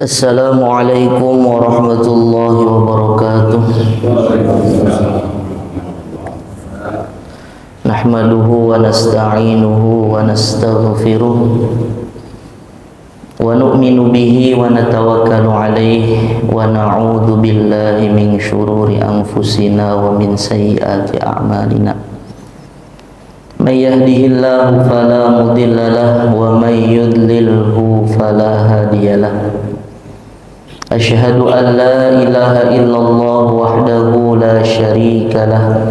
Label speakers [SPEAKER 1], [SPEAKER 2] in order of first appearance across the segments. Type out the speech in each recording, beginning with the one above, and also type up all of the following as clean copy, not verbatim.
[SPEAKER 1] Assalamualaikum warahmatullahi wabarakatuh. Nahmaduhu wa nasta'inuhu wa nastaghfiruh wa nu'minu bihi wa natawakkalu alayhi wa na'udzu billahi min syururi anfusina wa min sayyiati a'malina. May yahdihillahu fala mudilla lahu wa may yudlilhu fala hadiyalah. Asyhadu an la ilaha illallah wahdahu la syarika lah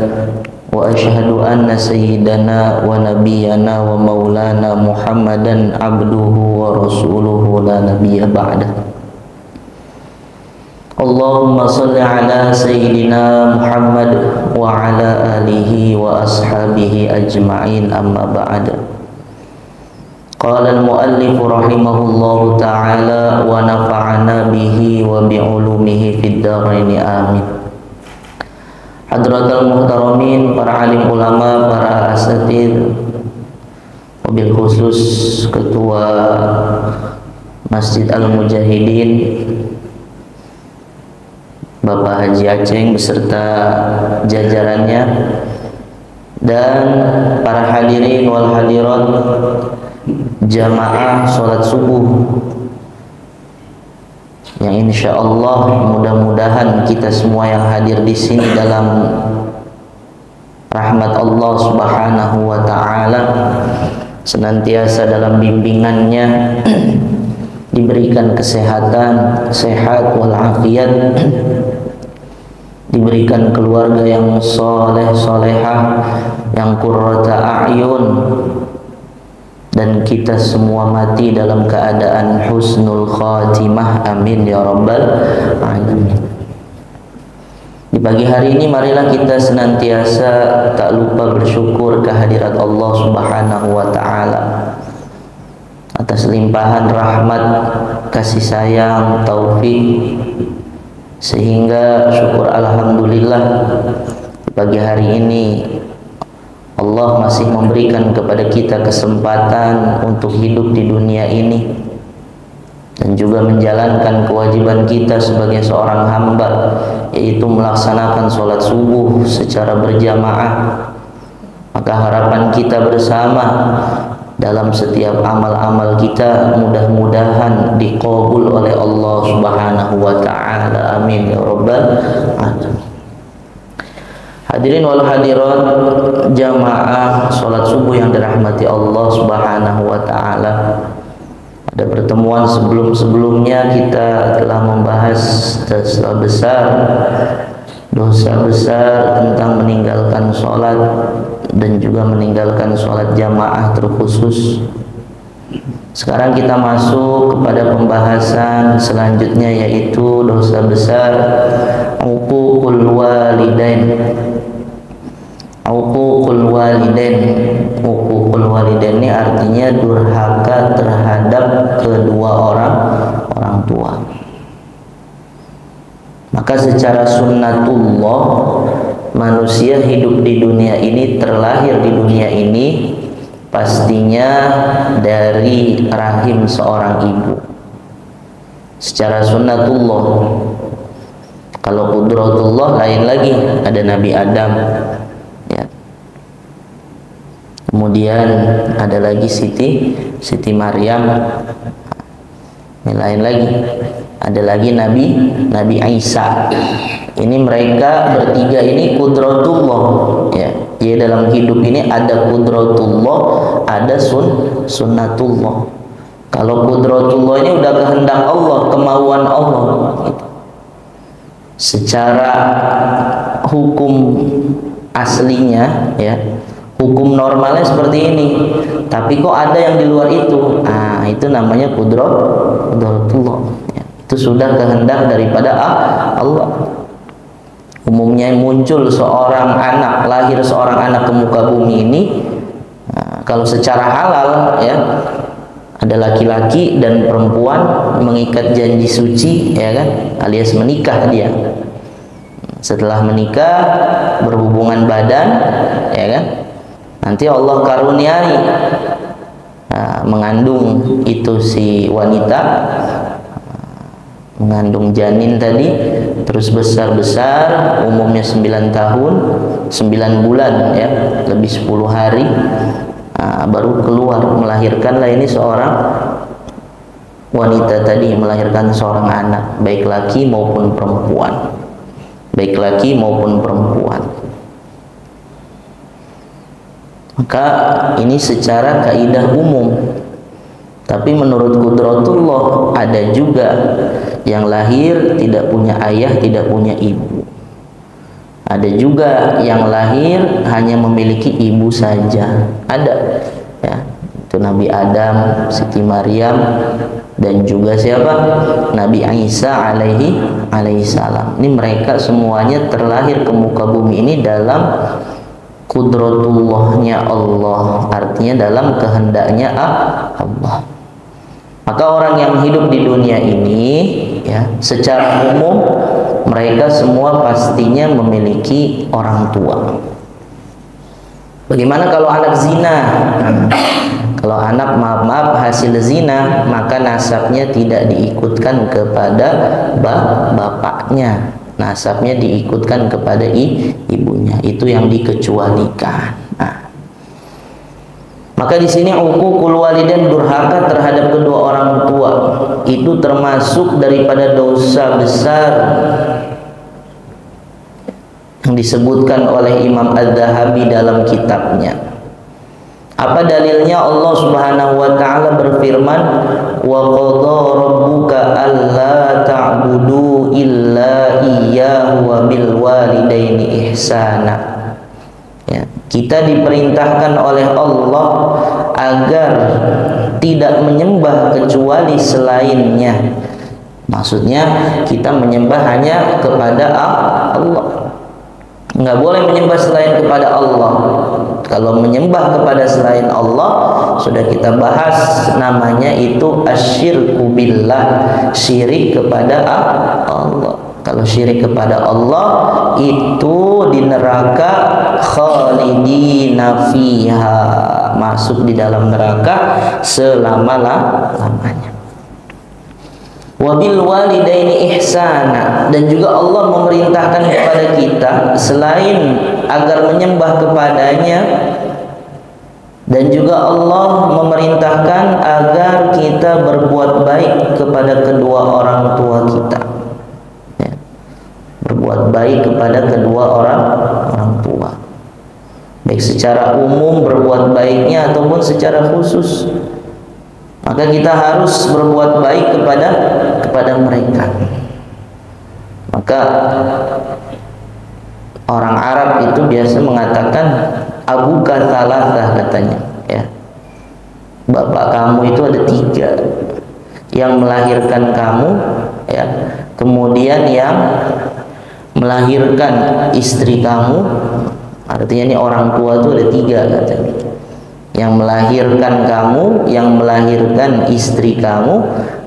[SPEAKER 1] wa asyhadu anna sayyidana wa nabiyyana wa maulana Muhammadan abduhu wa rasuluhu la nabiyya ba'dah. Allahumma salli ala sayyidina Muhammad wa ala alihi wa ashabihi ajma'in, amma ba'd. Qala al-muallif rahimahullahu ta'ala wa nafa'ana bihi wa bi'ulumihi fid dharain, amin. Hadratul muhtaramin, para alim ulama, para asatidz, wabil khusus Ketua Masjid Al-Mujahidin Bapak Haji Aceng beserta jajarannya, dan para hadirin wal hadirat jamaah sholat subuh yang insya Allah mudah-mudahan kita semua yang hadir di sini dalam rahmat Allah Subhanahu wa ta'ala, senantiasa dalam bimbingannya diberikan kesehatan, sehat walafiat, diberikan keluarga yang soleh solehah, yang qurrata a'yun, dan kita semua mati dalam keadaan husnul khatimah, amin ya rabbal alamin. Di pagi hari ini marilah kita senantiasa tak lupa bersyukur kehadirat Allah Subhanahu wa ta'ala atas limpahan rahmat, kasih sayang, taufik, sehingga syukur alhamdulillah di pagi hari ini Allah masih memberikan kepada kita kesempatan untuk hidup di dunia ini dan juga menjalankan kewajiban kita sebagai seorang hamba, yaitu melaksanakan sholat subuh secara berjamaah. Maka harapan kita bersama dalam setiap amal-amal kita mudah-mudahan diqabul oleh Allah Subhanahu wa ta'ala, amin ya rabbal alamin. Hadirin wal hadirat jamaah sholat subuh yang dirahmati Allah Subhanahu wa ta'ala, pada pertemuan sebelum-sebelumnya kita telah membahas dosa besar tentang meninggalkan sholat dan juga meninggalkan sholat jamaah terkhusus. Sekarang kita masuk kepada pembahasan selanjutnya, yaitu dosa besar uququl walidain. Uququl walidain. Uququl walidain ini artinya durhaka terhadap kedua orang tua. Maka secara sunnatullah manusia hidup di dunia ini, terlahir di dunia ini pastinya dari rahim seorang ibu. Secara sunnatullah. Kalau qudratullah lain lagi, ada Nabi Adam ya. Kemudian ada lagi Siti Maryam. Ini lain lagi. Ada lagi Nabi Isa. Ini mereka bertiga ini qudratullah ya. Jadi dalam hidup ini ada qudratullah, ada sunnatullah. Kalau qudratullah ini udah kehendak Allah, kemauan Allah gitu. Secara hukum aslinya ya, hukum normalnya seperti ini, tapi kok ada yang di luar itu, itu namanya qudratullah ya. Itu sudah kehendak daripada Allah. Umumnya muncul seorang anak, lahir seorang anak ke muka bumi ini, kalau secara halal ya, ada laki-laki dan perempuan mengikat janji suci ya kan, alias menikah dia. Setelah menikah berhubungan badan ya kan, nanti Allah karuniai mengandung itu si wanita, mengandung janin tadi, terus besar-besar, umumnya 9 tahun, 9 bulan ya, lebih 10 hari, baru keluar, melahirkanlah ini seorang wanita tadi, melahirkan seorang anak, baik laki maupun perempuan, baik laki maupun perempuan. Maka ini secara kaidah umum. Tapi menurut qudratullah ada juga yang lahir tidak punya ayah, tidak punya ibu. Ada juga yang lahir hanya memiliki ibu saja. Ada ya. Itu Nabi Adam, Siti Maryam, dan juga siapa? Nabi Isa alaihi salam. Ini mereka semuanya terlahir ke muka bumi ini dalam kudratullahnya Allah, artinya dalam kehendaknya Allah. Maka orang yang hidup di dunia ini ya, secara umum mereka semua pastinya memiliki orang tua. Bagaimana kalau anak zina? Kalau anak maaf hasil zina, maka nasabnya tidak diikutkan kepada bapaknya, nasabnya diikutkan kepada ibunya. Itu yang dikecualikan. Maka di sini uququl walidain, durhaka terhadap kedua orang tua, itu termasuk daripada dosa besar yang disebutkan oleh Imam Az-Zahabi dalam kitabnya. Apa dalilnya? Allah Subhanahu wa taala berfirman, wa qadha rabbuka alla ta'budu illa iyyahu wa bil walidaini ihsana. Ya, kita diperintahkan oleh Allah agar tidak menyembah kecuali selainnya. Maksudnya kita menyembah hanya kepada Allah. Nggak boleh menyembah selain kepada Allah. Kalau menyembah kepada selain Allah, sudah kita bahas, namanya itu asyirku billah, syirik kepada Allah. Kalau syirik kepada Allah itu di neraka khalidina fiha, masuk di dalam neraka selama-lamanya. Wabil walidaini ihsana, dan juga Allah memerintahkan kepada kita selain agar menyembah kepadanya, dan juga Allah memerintahkan agar kita berbuat baik kepada kedua orang tua kita. Ya. Berbuat baik kepada kedua orang tua, baik secara umum berbuat baiknya ataupun secara khusus. Maka kita harus berbuat baik kepada mereka. Maka orang Arab itu biasa mengatakan abuka thalathah, katanya ya. Bapak kamu itu ada 3, yang melahirkan kamu ya, kemudian yang melahirkan istri kamu, artinya ini orang tua itu ada 3 katanya. Yang melahirkan kamu, yang melahirkan istri kamu,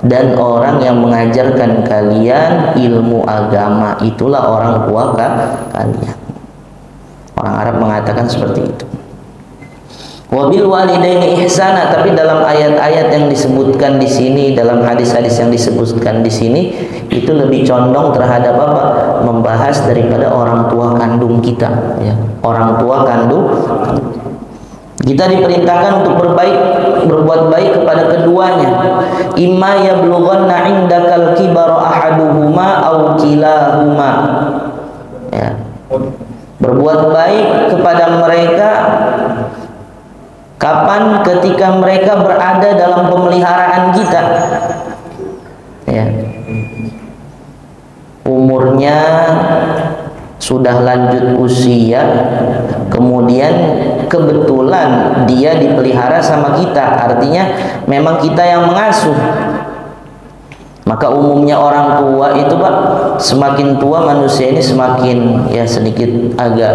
[SPEAKER 1] dan orang yang mengajarkan kalian ilmu agama, itulah orang tua kalian. Orang Arab mengatakan seperti itu. Wabil walidaini ihsana, tapi dalam ayat-ayat yang disebutkan di sini, dalam hadis-hadis yang disebutkan di sini, itu lebih condong terhadap apa? Membahas daripada orang tua kandung kita, ya. Orang tua kandung. Kita diperintahkan untuk berbuat baik kepada keduanya. Imma yablughanna 'indakal kibara ahaduhuma aw kilahuma. Ya. Berbuat baik kepada mereka kapan? Ketika mereka berada dalam pemeliharaan kita. Ya. Umurnya sudah lanjut usia, kemudian kebetulan dia dipelihara sama kita, artinya memang kita yang mengasuh. Maka umumnya orang tua itu Pak, semakin tua manusia ini semakin ya sedikit agak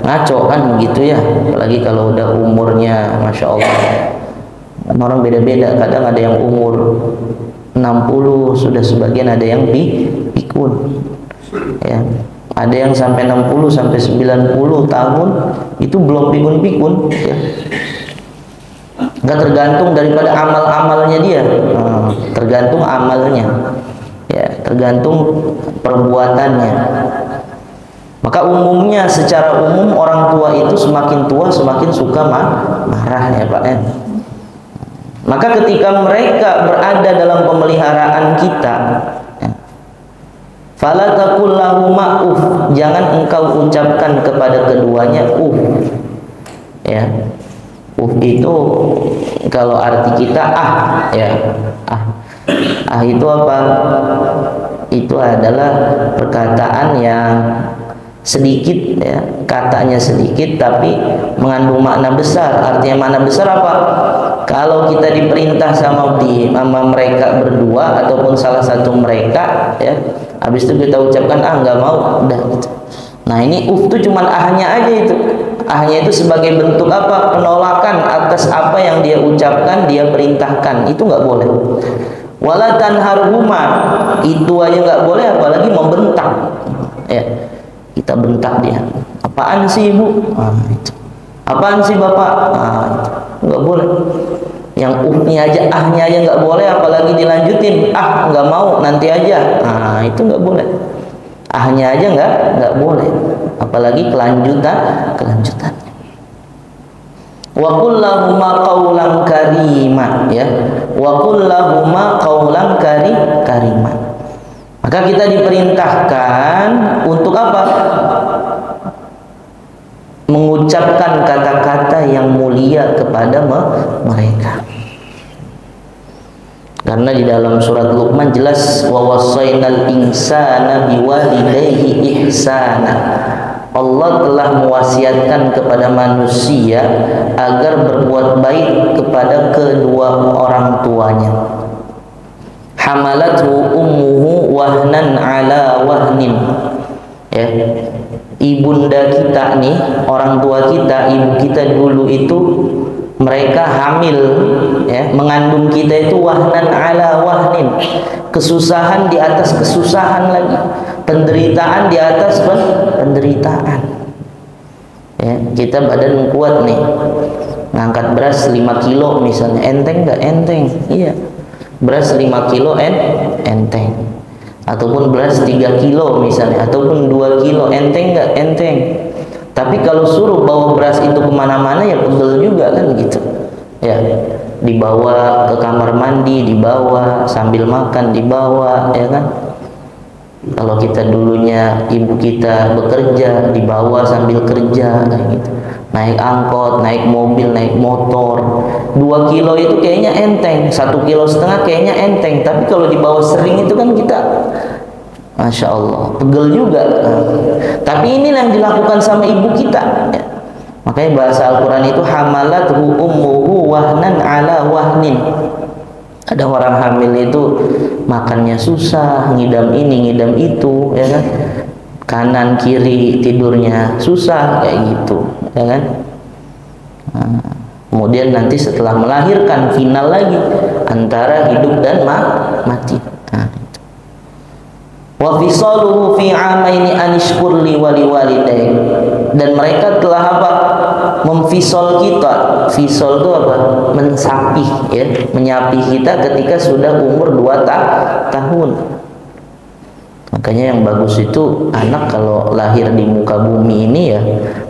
[SPEAKER 1] ngaco kan begitu ya, apalagi kalau udah umurnya Masya Allah. Orang beda-beda, kadang ada yang umur 60 sudah, sebagian ada yang pikun ya. Ada yang sampai 60 sampai 90 tahun itu belum pikun-pikun ya. Enggak, tergantung daripada amal-amalnya dia. Tergantung amalnya. Ya. ya, tergantung perbuatannya. Maka umumnya, secara umum orang tua itu semakin tua semakin suka marah ya Pak ya. Maka ketika mereka berada dalam pemeliharaan kita, ya, fala taqul lahuma uff, jangan engkau ucapkan kepada keduanya ya. Itu kalau arti kita ya. Itu apa? Itu adalah perkataan yang sedikit ya, katanya sedikit tapi mengandung makna besar. Artinya makna besar apa? Kalau kita diperintah sama mereka berdua ataupun salah satu mereka ya, habis itu kita ucapkan nggak mau, udah gitu. Nah ini itu cuman ahnya aja itu. Ahnya itu sebagai bentuk apa? Penolakan atas apa yang dia ucapkan, dia perintahkan. Itu nggak boleh. Wala tanharhuma, itu aja nggak boleh, apalagi membentak ya. Kita bentak dia, apaan sih ibu? Itu. Apaan sih bapak? Itu nggak boleh. Yang aja, ahnya aja nggak boleh, apalagi dilanjutin, nggak mau, nanti aja. Itu nggak boleh. Ahnya aja nggak boleh, apalagi kelanjutan. Wa qul lahuma qawlan karima ya. Wa qul lahuma qawlan karima. Maka kita diperintahkan untuk apa? Mengucapkan kata-kata yang mulia kepada mereka. Karena di dalam surat Luqman jelas wa wassaynal insana biwalidayhi ihsana. Allah telah mewasiatkan kepada manusia agar berbuat baik kepada kedua orang tuanya. Hamalathu ummuhu wahnan ala wahnin ya. Ibunda kita nih, orang tua kita, ibu kita dulu itu mereka hamil ya, mengandung kita itu wahnan ala wahnin, kesusahan di atas kesusahan lagi, penderitaan di atas penderitaan ya. Kita badan kuat nih, ngangkat beras 5 kilo misalnya, enteng nggak? Enteng, iya. Beras 5 kilo enteng, ataupun beras 3 kilo misalnya, ataupun 2 kilo, enteng nggak? Enteng. Tapi kalau suruh bawa beras itu kemana-mana ya pegel juga kan gitu ya. Dibawa ke kamar mandi, dibawa sambil makan, dibawa ya kan. Kalau kita dulunya ibu kita bekerja, dibawa sambil kerja kayak gitu. Naik angkot, naik mobil, naik motor. 2 kilo itu kayaknya enteng, 1,5 kilo kayaknya enteng. Tapi kalau dibawa sering itu kan kita, Masya Allah, pegel juga. Tapi inilah yang dilakukan sama ibu kita ya. Makanya bahasa Al-Quran itu hamalathu ummuhu wahnan ala wahnin. Ada orang hamil itu makannya susah, ngidam ini, ngidam itu ya kan. Kanan kiri tidurnya susah kayak gitu ya kan. Kemudian nanti setelah melahirkan final lagi antara hidup dan mati. Wa fisaluhu fi amaini anishkur li waliwalidayk. Dan mereka telah apa? Memfisol kita. Fisol itu apa? Mensapih ya, menyapi kita ketika sudah umur 2 tahun. Makanya yang bagus itu anak kalau lahir di muka bumi ini ya,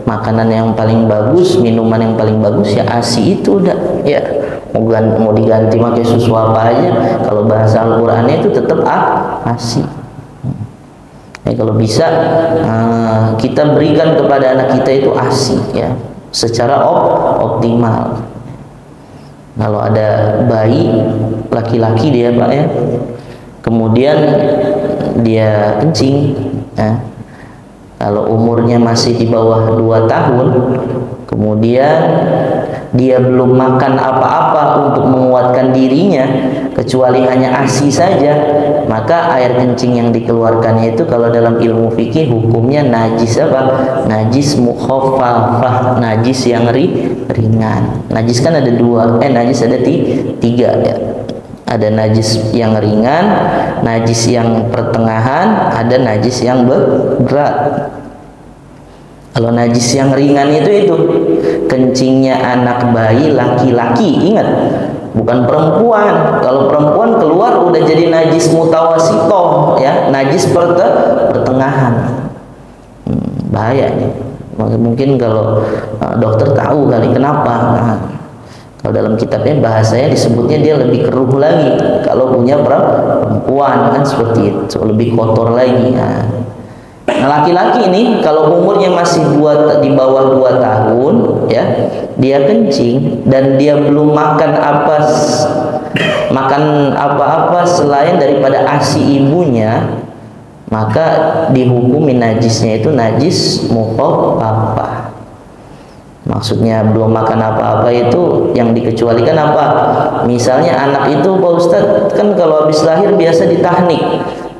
[SPEAKER 1] makanan yang paling bagus, minuman yang paling bagus ya ASI itu udah ya. Mau diganti pakai susu apa aja, kalau bahasa Al-Qur'annya itu tetap ASI. Ya, kalau bisa kita berikan kepada anak kita itu ASI ya, secara optimal. Kalau ada bayi laki-laki dia Pak ya, kemudian dia kencing ya. Kalau umurnya masih di bawah 2 tahun, kemudian dia belum makan apa-apa untuk menguatkan dirinya kecuali hanya ASI saja, maka air kencing yang dikeluarkannya itu kalau dalam ilmu fikih hukumnya najis apa? Najis mukhaffafah, najis yang ringan. Najis kan ada 2, najis ada 3 ya. Ada najis yang ringan, najis yang pertengahan, ada najis yang berat. Kalau najis yang ringan itu kencingnya anak bayi laki-laki, ingat, bukan perempuan. Kalau perempuan keluar udah jadi najis mutawasitoh, ya, najis pertengahan. Bahaya nih. Mungkin kalau dokter tahu kali kenapa. Nah, kalau dalam kitabnya bahasanya disebutnya dia lebih keruh lagi. Kalau punya perempuan kan seperti itu, lebih kotor lagi. Nah, laki-laki ini kalau umurnya masih di bawah 2 tahun, ya, dia kencing dan dia belum makan apa-apa selain daripada ASI ibunya, maka dihukumi najisnya itu najis mukhaffafah. Maksudnya belum makan apa-apa itu yang dikecualikan apa? Misalnya anak itu Pak Ustadz, kan kalau habis lahir biasa ditahnik.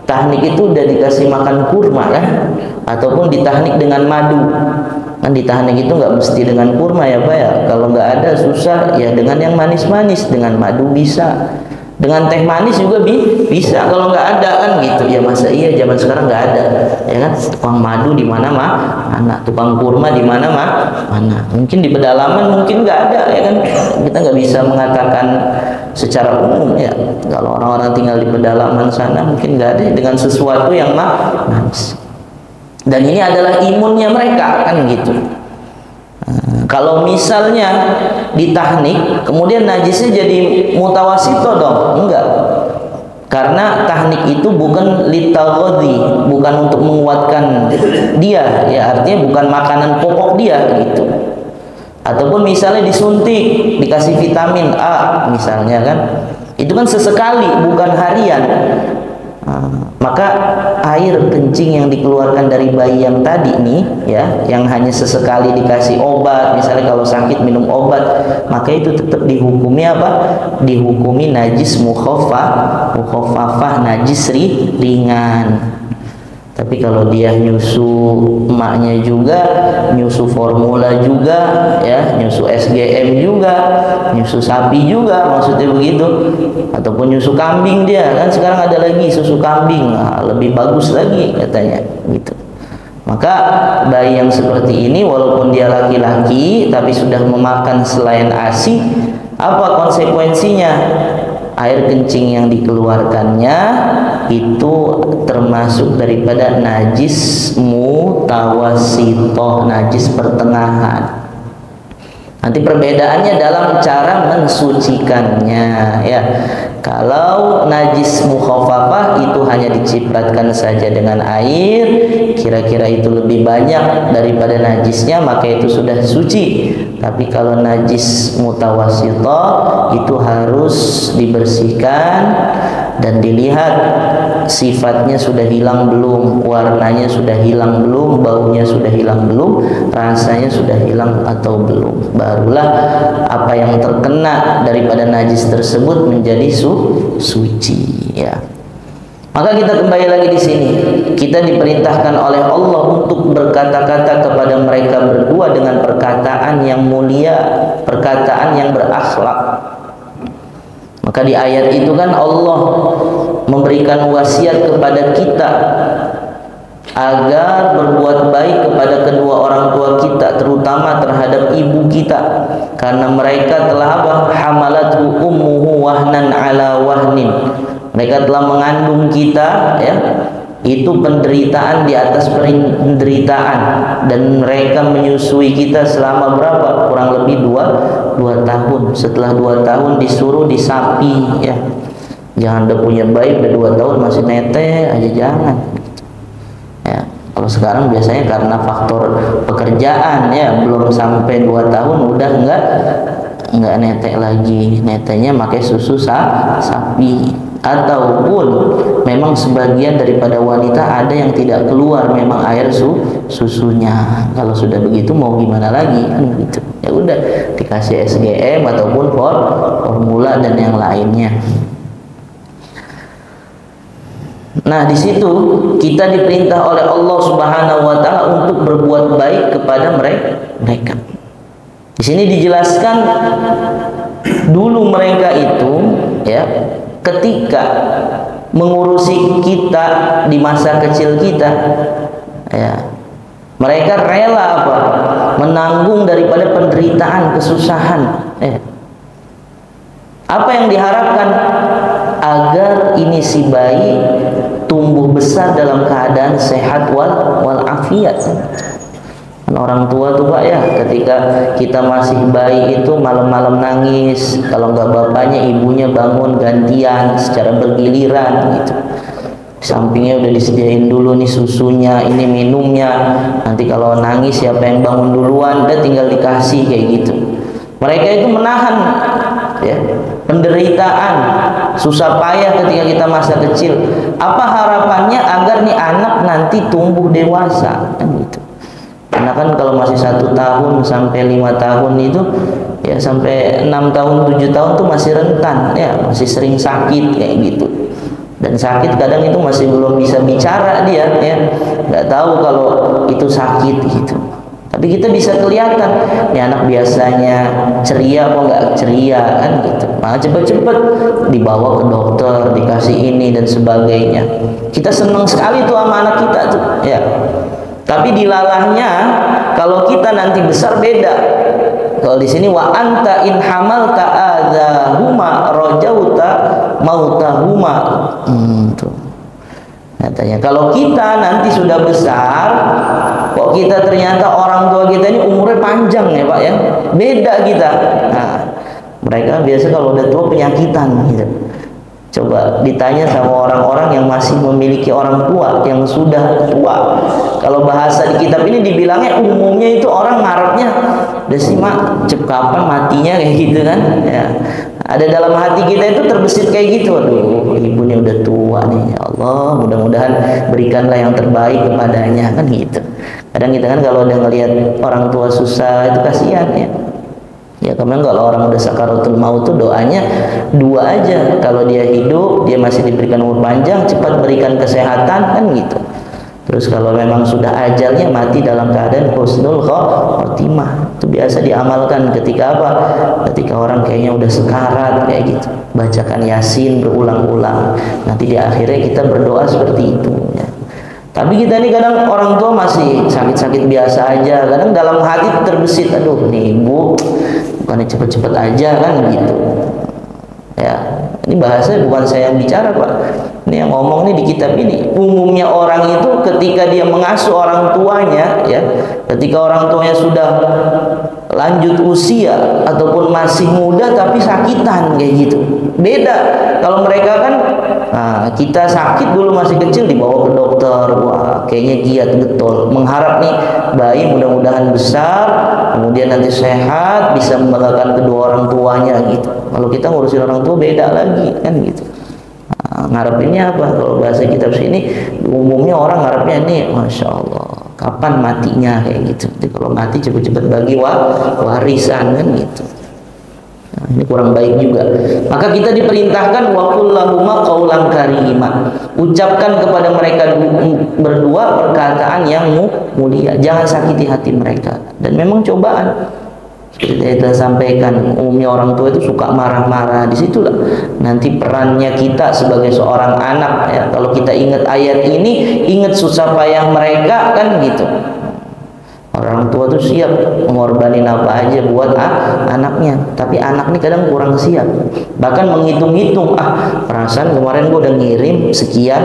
[SPEAKER 1] Tahnik itu udah dikasih makan kurma kan, ataupun ditahnik dengan madu. Kan ditahnik itu nggak mesti dengan kurma ya Pak ya. Kalau nggak ada susah ya dengan yang manis-manis, dengan madu bisa. Dengan teh manis juga bisa. Kalau nggak ada kan gitu ya, masa iya zaman sekarang nggak ada, ya kan? Tukang madu di mana mana, tukang kurma di mana mana. Mungkin di pedalaman mungkin nggak ada, ya kan? Kita nggak bisa mengatakan secara umum ya. Kalau orang-orang tinggal di pedalaman sana mungkin nggak ada dengan sesuatu yang manis. Dan ini adalah imunnya mereka kan gitu. Kalau misalnya ditahnik kemudian najisnya jadi mutawasito dong, enggak, karena tahnik itu bukan litaghadhi, bukan untuk menguatkan dia, ya, artinya bukan makanan pokok dia gitu. Ataupun misalnya disuntik dikasih vitamin A misalnya kan, itu kan sesekali bukan harian. Maka air kencing yang dikeluarkan dari bayi yang tadi nih, ya, yang hanya sesekali dikasih obat, misalnya kalau sakit minum obat, maka itu tetap dihukumi apa? Dihukumi najis mukhaffafah, najis ringan. Tapi kalau dia nyusu emaknya juga, nyusu formula juga, ya, nyusu SGM juga, nyusu sapi juga, maksudnya begitu, ataupun nyusu kambing, dia kan sekarang ada lagi susu kambing, lebih bagus lagi katanya gitu. Maka bayi yang seperti ini walaupun dia laki-laki tapi sudah memakan selain ASI, apa konsekuensinya? Air kencing yang dikeluarkannya itu termasuk daripada najis mutawasitoh, najis pertengahan. Nanti perbedaannya dalam cara mensucikannya, ya. Kalau najis mukhaffafah itu hanya dicipratkan saja dengan air, kira-kira itu lebih banyak daripada najisnya, maka itu sudah suci. Tapi kalau najis mutawasitoh itu harus dibersihkan dan dilihat sifatnya sudah hilang belum, warnanya sudah hilang belum, baunya sudah hilang belum, rasanya sudah hilang atau belum. Barulah apa yang terkena daripada najis tersebut menjadi suci, ya. Maka kita kembali lagi di sini. Kita diperintahkan oleh Allah untuk berkata-kata kepada mereka berdua dengan perkataan yang mulia, perkataan yang berakhlak. Maka di ayat itu kan Allah memberikan wasiat kepada kita agar berbuat baik kepada kedua orang tua kita, terutama terhadap ibu kita, karena mereka telah apa? Hamalathu ummuhu wahnan ala wahnin. Mereka telah mengandung kita, ya, itu penderitaan di atas penderitaan, dan mereka menyusui kita selama berapa? Kurang lebih 2 tahun. Setelah 2 tahun disuruh disapi, ya. Jangan udah punya bayi udah 2 tahun masih nete aja, jangan. Ya, kalau sekarang biasanya karena faktor pekerjaan, ya, belum sampai 2 tahun udah enggak nete lagi. Netenya pakai susu sapi. Ataupun memang sebagian daripada wanita ada yang tidak keluar memang air susunya. Kalau sudah begitu mau gimana lagi kan gitu. Ya udah dikasih SGM ataupun formula dan yang lainnya. Nah, di situ kita diperintah oleh Allah Subhanahu wa taala untuk berbuat baik kepada mereka. Di sini dijelaskan dulu mereka itu, ya, ketika mengurusi kita di masa kecil kita, ya, mereka rela apa? Menanggung daripada penderitaan, kesusahan. Apa yang diharapkan? Agar ini si bayi tumbuh besar dalam keadaan sehat wal afiat. Orang tua tuh Pak ya, ketika kita masih bayi itu malam-malam nangis, kalau nggak bapaknya ibunya bangun gantian secara bergiliran gitu. Sampingnya udah disediain dulu nih susunya, ini minumnya. Nanti kalau nangis siapa yang bangun duluan, udah tinggal dikasih kayak gitu. Mereka itu menahan ya penderitaan, susah payah ketika kita masa kecil. Apa harapannya? Agar nih anak nanti tumbuh dewasa kan gitu. Karena kan kalau masih 1 tahun sampai 5 tahun itu ya, sampai 6 tahun 7 tahun tuh masih rentan ya, masih sering sakit kayak gitu. Dan sakit kadang itu masih belum bisa bicara dia ya, nggak tahu kalau itu sakit gitu. Tapi kita bisa kelihatan ini anak biasanya ceria apa nggak ceria kan gitu. Maka cepet-cepet dibawa ke dokter, dikasih ini dan sebagainya. Kita senang sekali tuh sama anak kita tuh ya. Tapi dilalahnya kalau kita nanti besar beda. Kalau di sini wa anta in hamalta adzahuma rajauta mautahuma. Tuh. Katanya kalau kita nanti sudah besar, kok kita ternyata orang tua kita ini umurnya panjang ya Pak ya. Beda kita. Nah, mereka biasa kalau udah tua penyakitan gitu. Coba ditanya sama orang-orang yang masih memiliki orang tua yang sudah tua. Kalau bahasa di kitab ini dibilangnya umumnya itu orang ngarepnya udah sih mak cep kapan matinya kayak gitu kan ya. Ada dalam hati kita itu terbesit kayak gitu, aduh ibunya udah tua nih ya Allah, mudah-mudahan berikanlah yang terbaik kepadanya kan gitu. Kadang kita kan kalau udah ngelihat orang tua susah itu kasihan ya. Ya kemarin kalau orang udah sakaratul maut tuh doanya 2 aja. Kalau dia hidup, dia masih diberikan umur panjang, cepat berikan kesehatan kan gitu. Terus kalau memang sudah ajalnya mati dalam keadaan husnul khotimah. Itu biasa diamalkan ketika apa? Ketika orang kayaknya udah sekarat kayak gitu. Bacakan Yasin berulang-ulang. Nanti di akhirnya kita berdoa seperti itu ya. Tapi kita ini kadang orang tua masih sakit-sakit biasa aja. Kadang dalam hati terbesit, aduh nih ibu bukannya cepet-cepet aja kan gitu. Ya, ini bahasa bukan saya yang bicara Pak. Ini yang ngomong nih di kitab ini. Umumnya orang itu ketika dia mengasuh orang tuanya ya, ketika orang tuanya sudah lanjut usia ataupun masih muda tapi sakitan kayak gitu. Beda kalau mereka kan kita sakit dulu masih kecil dibawa ke dokter, wah kayaknya giat betul mengharap nih bayi mudah-mudahan besar kemudian nanti sehat bisa membanggakan kedua orang tuanya gitu. Kalau kita ngurusin orang tua beda lagi kan gitu. Ngarepinnya apa? Kalau bahasa kitab sini umumnya orang ngarepnya nih Masya Allah kapan matinya kayak gitu. Jadi kalau mati cepet-cepet bagi warisan kan gitu. Nah, ini kurang baik juga. Maka kita diperintahkan wa qul lahuma qaulan karima. Ucapkan kepada mereka berdua perkataan yang mulia. Jangan sakiti hati mereka. Dan memang cobaan. Seperti kita sampaikan, umumnya orang tua itu suka marah-marah. Disitulah nanti perannya kita sebagai seorang anak ya. Kalau kita ingat ayat ini, ingat susah payah mereka kan gitu. Orang tua tuh siap mengorbanin apa aja buat anaknya. Tapi anak ini kadang kurang siap. Bahkan menghitung-hitung, perasaan kemarin gua udah ngirim sekian,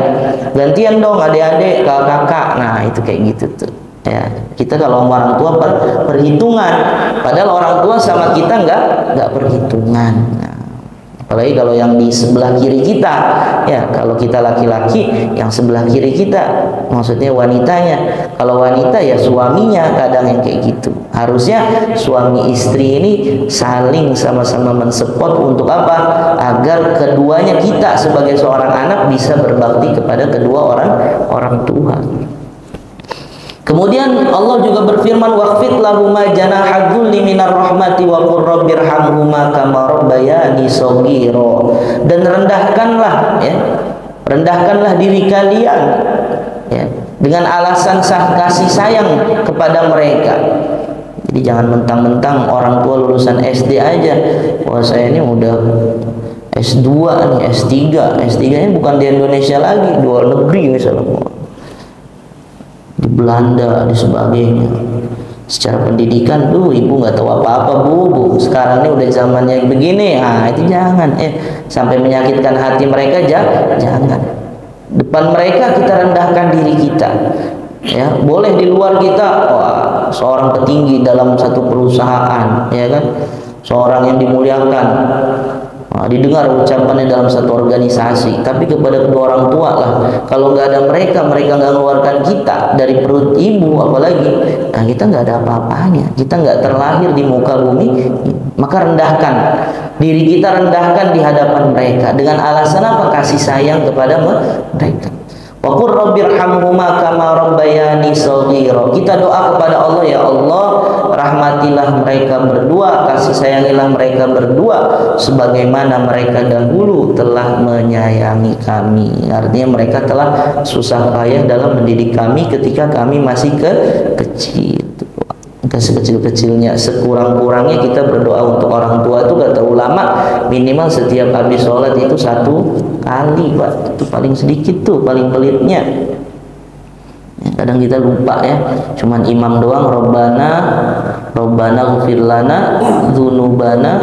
[SPEAKER 1] gantian dong adik-adik, kakak-kakak. Nah itu kayak gitu tuh. Ya, kita kalau orang tua perhitungan, padahal orang tua sama kita nggak perhitungan. Nah, apalagi kalau yang di sebelah kiri kita, ya kalau kita laki-laki, yang sebelah kiri kita, maksudnya wanitanya. Kalau wanita ya suaminya kadang yang kayak gitu. Harusnya suami istri ini saling sama-sama mensupport untuk apa? Agar keduanya kita sebagai seorang anak bisa berbakti kepada kedua orang tua. Kemudian Allah juga berfirman waqfid lahuma janaha dzulli minar rahmati wa qur rabbirhamhuma kama rabbayani shaghira. Dan rendahkanlah ya. Rendahkanlah diri kalian ya dengan alasan kasih sayang kepada mereka. Jadi jangan mentang-mentang orang tua lulusan SD aja. Wah, saya ini udah S2 nih, S3. S3-nya bukan di Indonesia lagi, di luar negeri misalnya. Di Belanda, di sebagainya. Secara pendidikan, ibu nggak tahu apa-apa bu, sekarang ini udah zamannya begini, itu jangan, sampai menyakitkan hati mereka, jangan. Depan mereka kita rendahkan diri kita, ya boleh di luar kita, seorang petinggi dalam satu perusahaan, ya kan, seorang yang dimuliakan, didengar ucapannya dalam satu organisasi, tapi kepada kedua orang tua lah, kalau nggak ada mereka nggak mengeluarkan kita dari perut ibu, apalagi kita nggak ada apa-apanya, kita nggak terlahir di muka bumi. Maka rendahkan diri kita, rendahkan di hadapan mereka dengan alasan apa? Kasih sayang kepada mereka. Wa qur rabbirhamhuma kama rabbayani shaghira. Kita doa kepada Allah, ya Allah, rahmatilah mereka berdua, kasih sayangilah mereka berdua sebagaimana mereka dahulu telah menyayangi kami. Artinya mereka telah susah payah dalam mendidik kami ketika kami masih kecil. Sekecil-kecilnya, sekurang-kurangnya kita berdoa untuk orang tua itu kata ulama minimal setiap habis sholat itu 1 kali, Pak. Itu paling sedikit tuh, paling pelitnya. Kadang kita lupa ya, cuman imam doang, Robbana ghfir lana dzunubana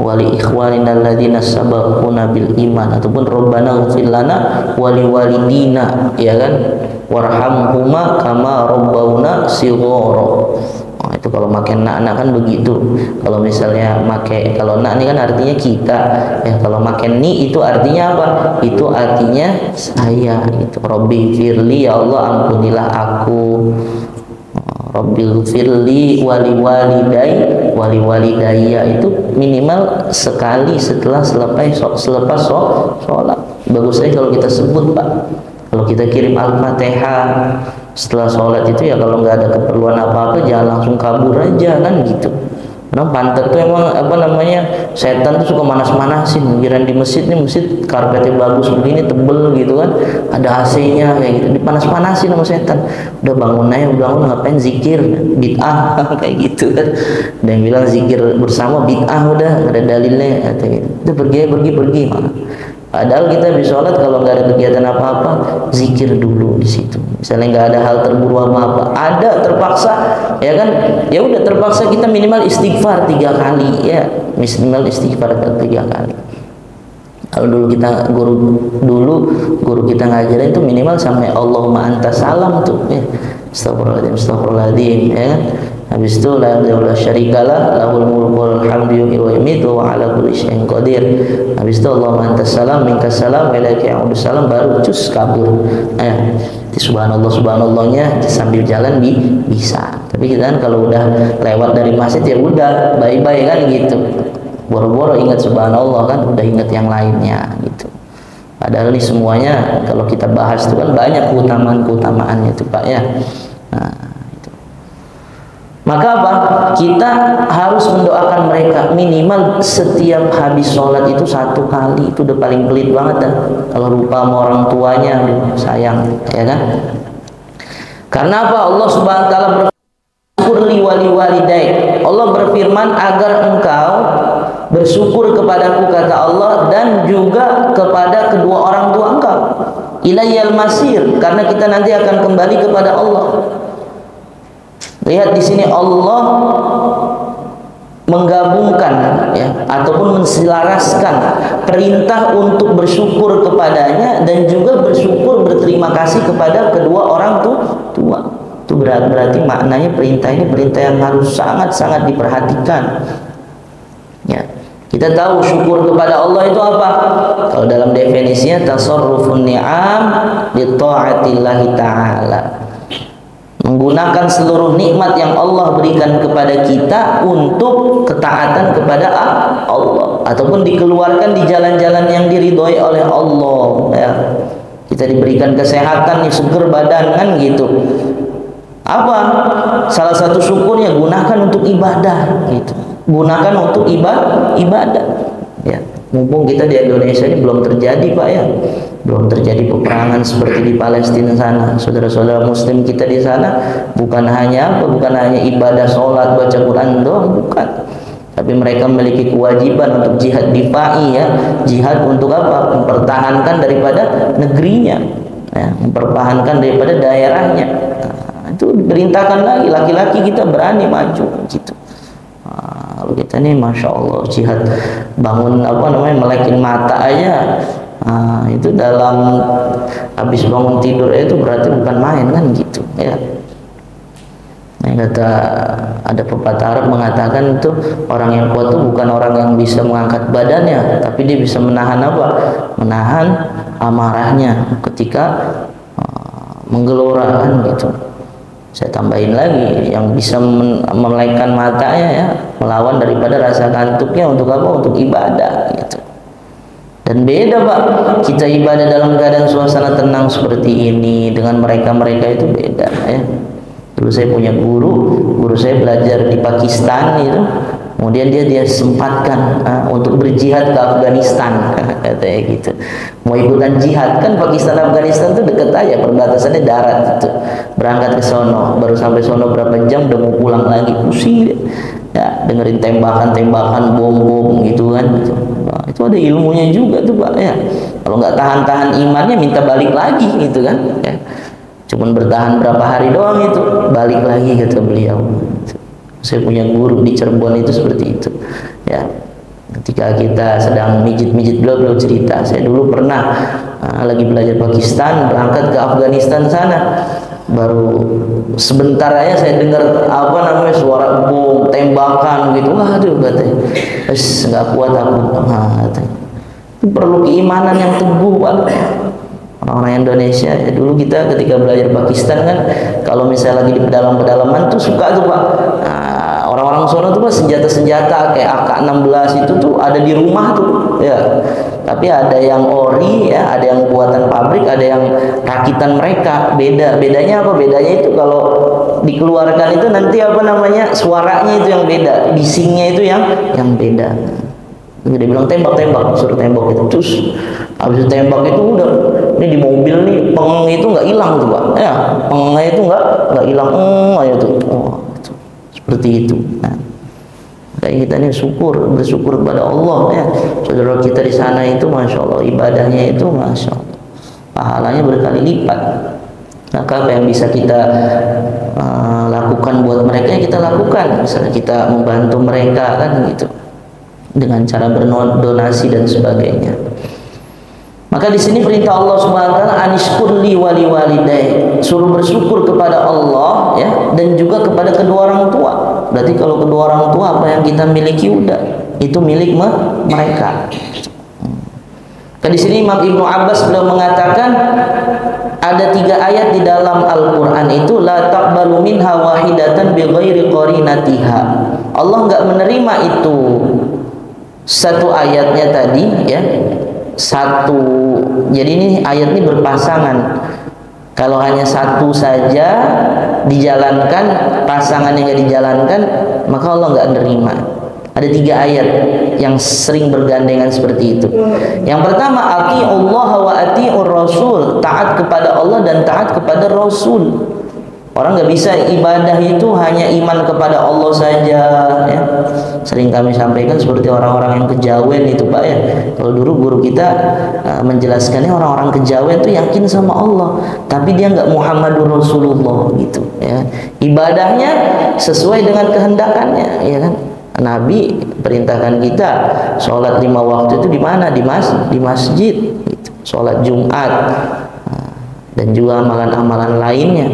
[SPEAKER 1] wali ikhwanina alladzina sabaquna bil iman, ataupun Robbana ghfir lana wali walidina, ya kan, warhamhuma kama rabbauna shighara. Itu kalau makin nak kan begitu. Kalau misalnya kalau nak ini kan artinya kita, ya kalau makin ni itu artinya apa? Itu artinya saya. Itu Rabbi firli, ya Allah ampunilah aku. Rabbil firli wali walidayya itu minimal sekali selepas sholat. Bagus saja kalau kita sebut, Pak. Kalau kita kirim Al-Fatihah setelah sholat itu, ya kalau nggak ada keperluan apa-apa jangan langsung kabur aja kan gitu. Karena pantat tuh emang setan tuh suka manas-manasin. Giran di masjid karpetnya bagus begini, tebel gitu kan, ada AC-nya kayak gitu, dipanas-panasin sama setan. Udah bangun ngapain zikir bid'ah kayak gitu kan. Ada yang bilang zikir bersama bid'ah, udah ada dalilnya atau gitu. Udah pergi. Padahal kita habis sholat kalau nggak ada kegiatan apa-apa, zikir dulu di situ. Misalnya nggak ada hal terburu apa-apa, ada terpaksa, ya kan? Ya udah terpaksa kita minimal istighfar 3 kali, ya minimal istighfar 3 kali. Kalau guru kita ngajarin itu minimal sampai Allahumma anta salam tuh, ya. Astagfirullahaladzim, ya kan? Habis itu la ilaha illallah syarikalah lahul mulku wal hamdu wa yumiitu wa ala kulli syai'in qadir. Habis itu Allahumma antas salam minkas salam wa ilaika ya'udus salam, baru cus kabur. Subhanallahnya sambil jalan bisa. Tapi kita kan kalau udah lewat dari masjid ya udah bye-bye kan gitu. Boro-boro ingat subhanallah kan udah ingat yang lainnya gitu. Padahal ini semuanya kalau kita bahas itu kan banyak keutamaannya itu, Pak, ya. Maka apa? Kita harus mendoakan mereka minimal setiap habis sholat itu 1 kali. Itu udah paling pelit banget dah. Kalau lupa sama orang tuanya, sayang, ya kan? Karena apa? Allah Subhanahu wa taala bersyukur li walidaik. Allah berfirman agar engkau bersyukur kepadaku, kata Allah, dan juga kepada kedua orang tua engkau. Ilayyal masir, karena kita nanti akan kembali kepada Allah. Lihat di sini Allah menggabungkan, ya, ataupun menselaraskan perintah untuk bersyukur kepadanya dan juga berterima kasih kepada kedua orang tua. Itu berarti maknanya perintah ini perintah yang harus sangat-sangat diperhatikan. Ya. Kita tahu syukur kepada Allah itu apa? Kalau dalam definisinya tasarrufun ni'am li ta'atillahi ta'ala. Menggunakan seluruh nikmat yang Allah berikan kepada kita untuk ketaatan kepada Allah, ataupun dikeluarkan di jalan-jalan yang diridhoi oleh Allah, ya. Kita diberikan kesehatan, seger badan kan gitu. Apa? Salah satu syukurnya gunakan untuk ibadah gitu. Gunakan untuk ibadah. Ya. Mumpung kita di Indonesia ini belum terjadi, Pak, ya. Belum terjadi peperangan seperti di Palestina sana. Saudara-saudara muslim kita di sana bukan hanya ibadah sholat baca Quran doang, bukan. Tapi mereka memiliki kewajiban untuk jihad difa'i, ya. Jihad untuk apa? Mempertahankan daripada negerinya, ya. Mempertahankan daripada daerahnya. itu diperintahkan lagi, laki-laki kita berani maju gitu. Kalau kita nih masya Allah jihad, bangun melekin mata aja, itu dalam habis bangun tidur itu berarti bukan main kan gitu ya. Kata ada pepatah Arab mengatakan itu orang yang kuat itu bukan orang yang bisa mengangkat badannya, tapi dia bisa menahan apa? Menahan amarahnya ketika menggelora kan gitu. Saya tambahin lagi, yang bisa melekkan matanya ya, melawan daripada rasa kantuknya untuk apa? Untuk ibadah gitu. Dan beda Pak, kita ibadah dalam keadaan suasana tenang seperti ini dengan mereka-mereka itu beda ya. Dulu saya punya guru saya belajar di Pakistan itu, kemudian dia sempatkan untuk berjihad ke Afghanistan katanya gitu. Mau ikutan jihad kan, Pakistan Afghanistan itu deket aja, perbatasannya darat gitu. Berangkat ke sono, baru sampai sono berapa jam udah mau pulang lagi, pusing ya, dengerin tembakan bom gitu kan gitu. Nah, itu ada ilmunya juga tuh Pak ya. Kalau nggak tahan imannya minta balik lagi gitu kan ya. Cuman bertahan berapa hari doang itu balik lagi kata beliau. Saya punya guru di Cirebon itu seperti itu ya. Ketika kita sedang mijit-mijit, beliau cerita, saya dulu pernah lagi belajar Pakistan, berangkat ke Afghanistan sana, baru sebentar aja saya dengar suara bom, tembakan gitu. Waduh katanya, nggak kuat aku. Katanya, itu perlu keimanan yang teguh Pak. Orang Indonesia ya, dulu kita ketika belajar Pakistan kan, kalau misalnya lagi di pedalaman tuh suka tuh Pak, orang-orang sono tuh Pak senjata-senjata kayak AK-16 itu tuh ada di rumah tuh ya. Tapi ada yang ori ya, ada yang buatan pabrik, ada yang rakitan mereka. Bedanya apa? Bedanya itu kalau dikeluarkan itu nanti suaranya itu yang beda, bisingnya itu yang beda. Dia bilang tembak, suruh tembak itu, terus habis itu tembak itu udah, ini di mobil nih pengeng itu nggak hilang tuh Pak ya, pengengnya itu nggak hilang, aja tuh, itu. Seperti itu. Nah, kayak kita nih bersyukur kepada Allah ya. Saudara kita di sana itu masya Allah ibadahnya itu masya Allah, pahalanya berkali lipat. Maka apa yang bisa kita lakukan buat mereka ya kita lakukan, misalnya kita membantu mereka kan gitu, dengan cara berdonasi dan sebagainya. Maka di sini perintah Allah Subhanahu wa taala anishkurli wali walidai, suruh bersyukur kepada Allah ya, dan juga kepada kedua orang tua. Berarti kalau kedua orang tua apa yang kita miliki udah itu milik mereka. Di sini Imam Ibnu Abbas beliau mengatakan ada 3 ayat di dalam Al-Qur'an itu la taqbalu minha wahidatan bighairi qarinatiha. Allah enggak menerima itu satu ayatnya tadi ya. Jadi ini ayat ini berpasangan. Kalau hanya satu saja dijalankan, pasangannya nggak dijalankan, maka Allah nggak menerima. Ada 3 ayat yang sering bergandengan seperti itu. Yang pertama, ati'ullah wa ati'ur rasul, taat kepada Allah dan taat kepada Rasul. Orang nggak bisa ibadah itu hanya iman kepada Allah saja ya. Sering kami sampaikan seperti orang-orang yang kejawen itu Pak ya. Kalau dulu guru kita menjelaskannya, orang-orang kejawen itu yakin sama Allah, tapi dia nggak Muhammadur Rasulullah gitu ya. Ibadahnya sesuai dengan kehendakannya ya kan. Nabi perintahkan kita sholat 5 waktu itu di mana? Di masjid gitu. Sholat Jumat dan juga amalan-amalan lainnya.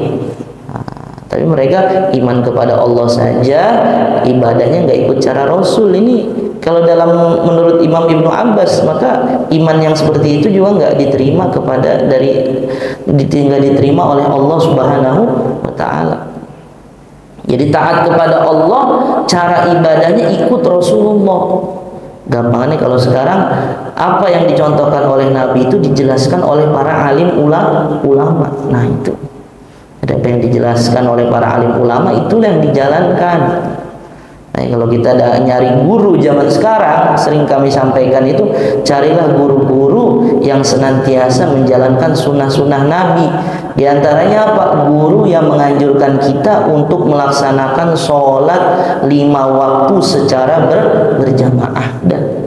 [SPEAKER 1] Tapi mereka iman kepada Allah saja, ibadahnya nggak ikut cara Rasul. Ini kalau menurut Imam Ibnu Abbas, maka iman yang seperti itu juga nggak diterima nggak diterima oleh Allah Subhanahu wa taala. Jadi taat kepada Allah, cara ibadahnya ikut Rasulullah. Gampangannya kalau sekarang apa yang dicontohkan oleh Nabi itu dijelaskan oleh para alim ulama. Nah itu. Ada apa yang dijelaskan oleh para alim ulama, itulah yang dijalankan. Nah, kalau kita ada nyari guru zaman sekarang, sering kami sampaikan itu, carilah guru-guru yang senantiasa menjalankan sunnah-sunnah Nabi. Di antaranya apa? Guru yang menganjurkan kita untuk melaksanakan sholat 5 waktu secara berjamaah. Dan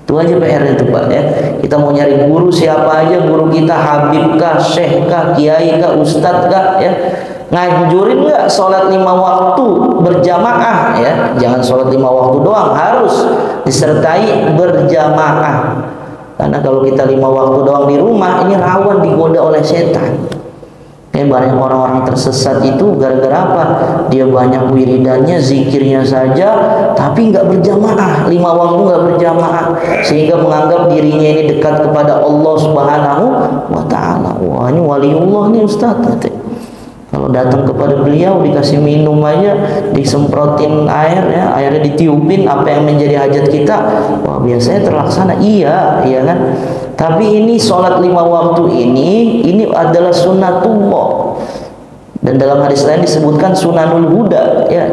[SPEAKER 1] itu aja PR itu Pak ya. Kita mau nyari guru siapa aja, guru kita Habib kah, Syekh kah, Kiai kah, Ustadz kah ya, Nganjurin nggak sholat 5 waktu berjamaah ya? Jangan sholat 5 waktu doang, harus disertai berjamaah. Karena kalau kita 5 waktu doang di rumah, ini rawan digoda oleh setan. Kayak banyak orang-orang tersesat itu gara-gara apa? Dia banyak wiridannya, zikirnya saja, tapi nggak berjamaah, 5 waktu nggak berjamaah, sehingga menganggap dirinya ini dekat kepada Allah Subhanahu wa Ta'ala. Wah, ini waliullah nih Ustaz. Kalau datang kepada beliau dikasih minum aja, disemprotin air ya, airnya ditiupin, apa yang menjadi hajat kita, wah biasanya terlaksana. Iya kan? Tapi ini sholat 5 waktu ini adalah sunnatullah. Dan dalam hadis lain disebutkan sunanul huda ya,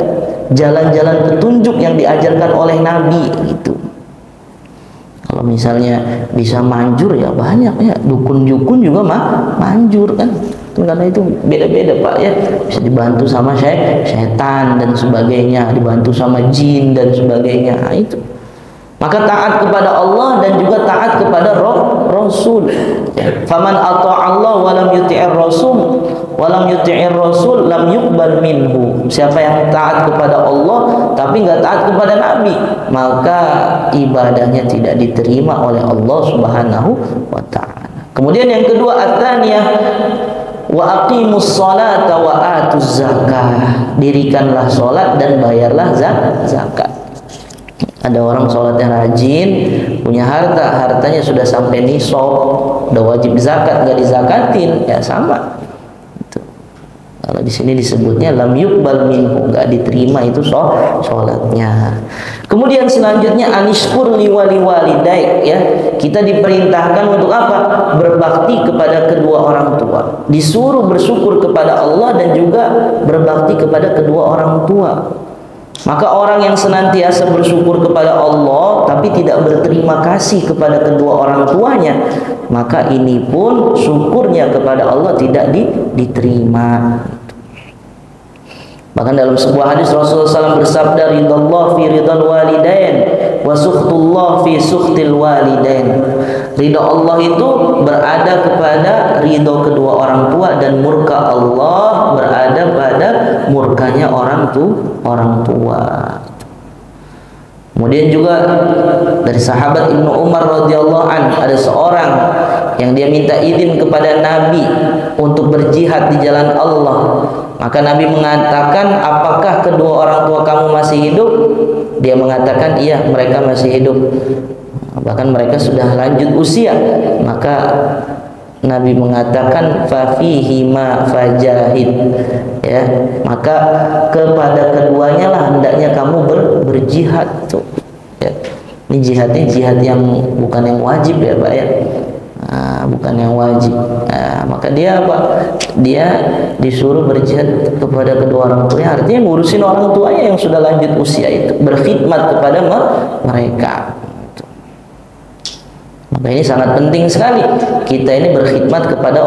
[SPEAKER 1] jalan-jalan petunjuk yang diajarkan oleh Nabi gitu. Kalau misalnya bisa manjur ya banyak ya, dukun-dukun juga manjur kan. Karena itu beda-beda Pak ya, bisa dibantu sama setan dan sebagainya, dibantu sama jin dan sebagainya. Nah, itu maka taat kepada Allah dan juga taat kepada Rasul. Faman ata'allah wa lam yuti'ir Rasul wa lam yuti'ir Rasul lam yuqbal minhu. Siapa yang taat kepada Allah tapi nggak taat kepada Nabi, maka ibadahnya tidak diterima oleh Allah Subhanahu wa Ta'ala. Kemudian yang kedua, at-tsaniyah wa aqimus sholata wa atuz zakah. Dirikanlah sholat dan bayarlah zakat. Ada orang sholatnya rajin, punya hartanya sudah sampai nisab, udah wajib zakat, nggak dizakatin, ya sama. Itu. Kalau di sini disebutnya lam yuqbal minhu, nggak diterima itu sholatnya. Kemudian selanjutnya anishkur liwali walidaik ya. Kita diperintahkan untuk apa? Berbakti kepada kedua orang tua. Disuruh bersyukur kepada Allah dan juga berbakti kepada kedua orang tua. Maka orang yang senantiasa bersyukur kepada Allah tapi tidak berterima kasih kepada kedua orang tuanya, maka ini pun syukurnya kepada Allah tidak diterima. Bahkan dalam sebuah hadis Rasulullah SAW bersabda, ridallah fi ridal walidain wa sukhtullah fi sukhtil walidain. Ridha Allah itu berada kepada ridho kedua orang tua, dan murka Allah berada pada murkanya orang tua. Kemudian juga dari sahabat Ibnu Umar radhiyallahu an, ada seorang yang dia minta izin kepada Nabi untuk berjihad di jalan Allah. Maka Nabi mengatakan, apakah kedua orang tua kamu masih hidup? Dia mengatakan, iya, mereka masih hidup. Bahkan mereka sudah lanjut usia. Maka Nabi mengatakan, fafihima fajahid, ya, maka kepada keduanya lah hendaknya kamu berjihad tuh. Ya. Ini jihadnya jihad yang bukan yang wajib ya Pak ya. Bukan yang wajib. Maka dia apa? Dia disuruh berjihad kepada kedua orang tuanya, artinya ngurusin orang tuanya yang sudah lanjut usia itu, berkhidmat kepada mereka. Maka ini sangat penting sekali kita ini berkhidmat kepada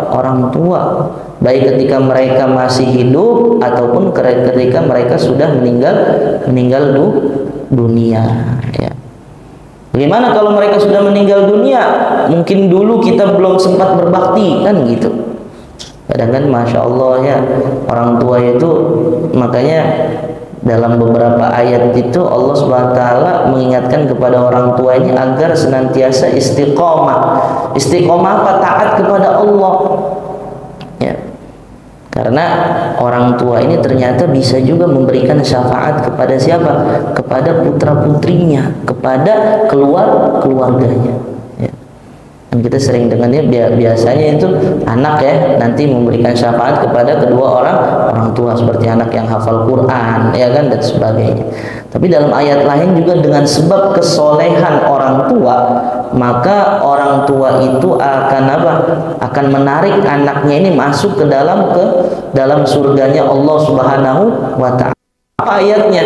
[SPEAKER 1] orang tua, baik ketika mereka masih hidup ataupun ketika mereka sudah meninggal dunia. Ya. Bagaimana kalau mereka sudah meninggal dunia? Mungkin dulu kita belum sempat berbakti, kan gitu. Kadang-kadang Masya Allah ya, orang tua itu, makanya dalam beberapa ayat itu Allah SWT mengingatkan kepada orang tua ini agar senantiasa istiqomah. Istiqomah apa? Taat kepada Allah. Ya. Karena orang tua ini ternyata bisa juga memberikan syafaat kepada siapa? Kepada putra-putrinya, kepada keluarganya. Ya. Dan kita sering dengannya biasanya itu anak ya nanti memberikan syafaat kepada kedua orang tua, seperti anak yang hafal Quran, ya kan, dan sebagainya. Tapi dalam ayat lain juga dengan sebab kesolehan orang tua, maka orang tua itu akan apa? Akan menarik anaknya ini masuk ke dalam surganya Allah Subhanahu wa Ta'ala. Apa ayatnya?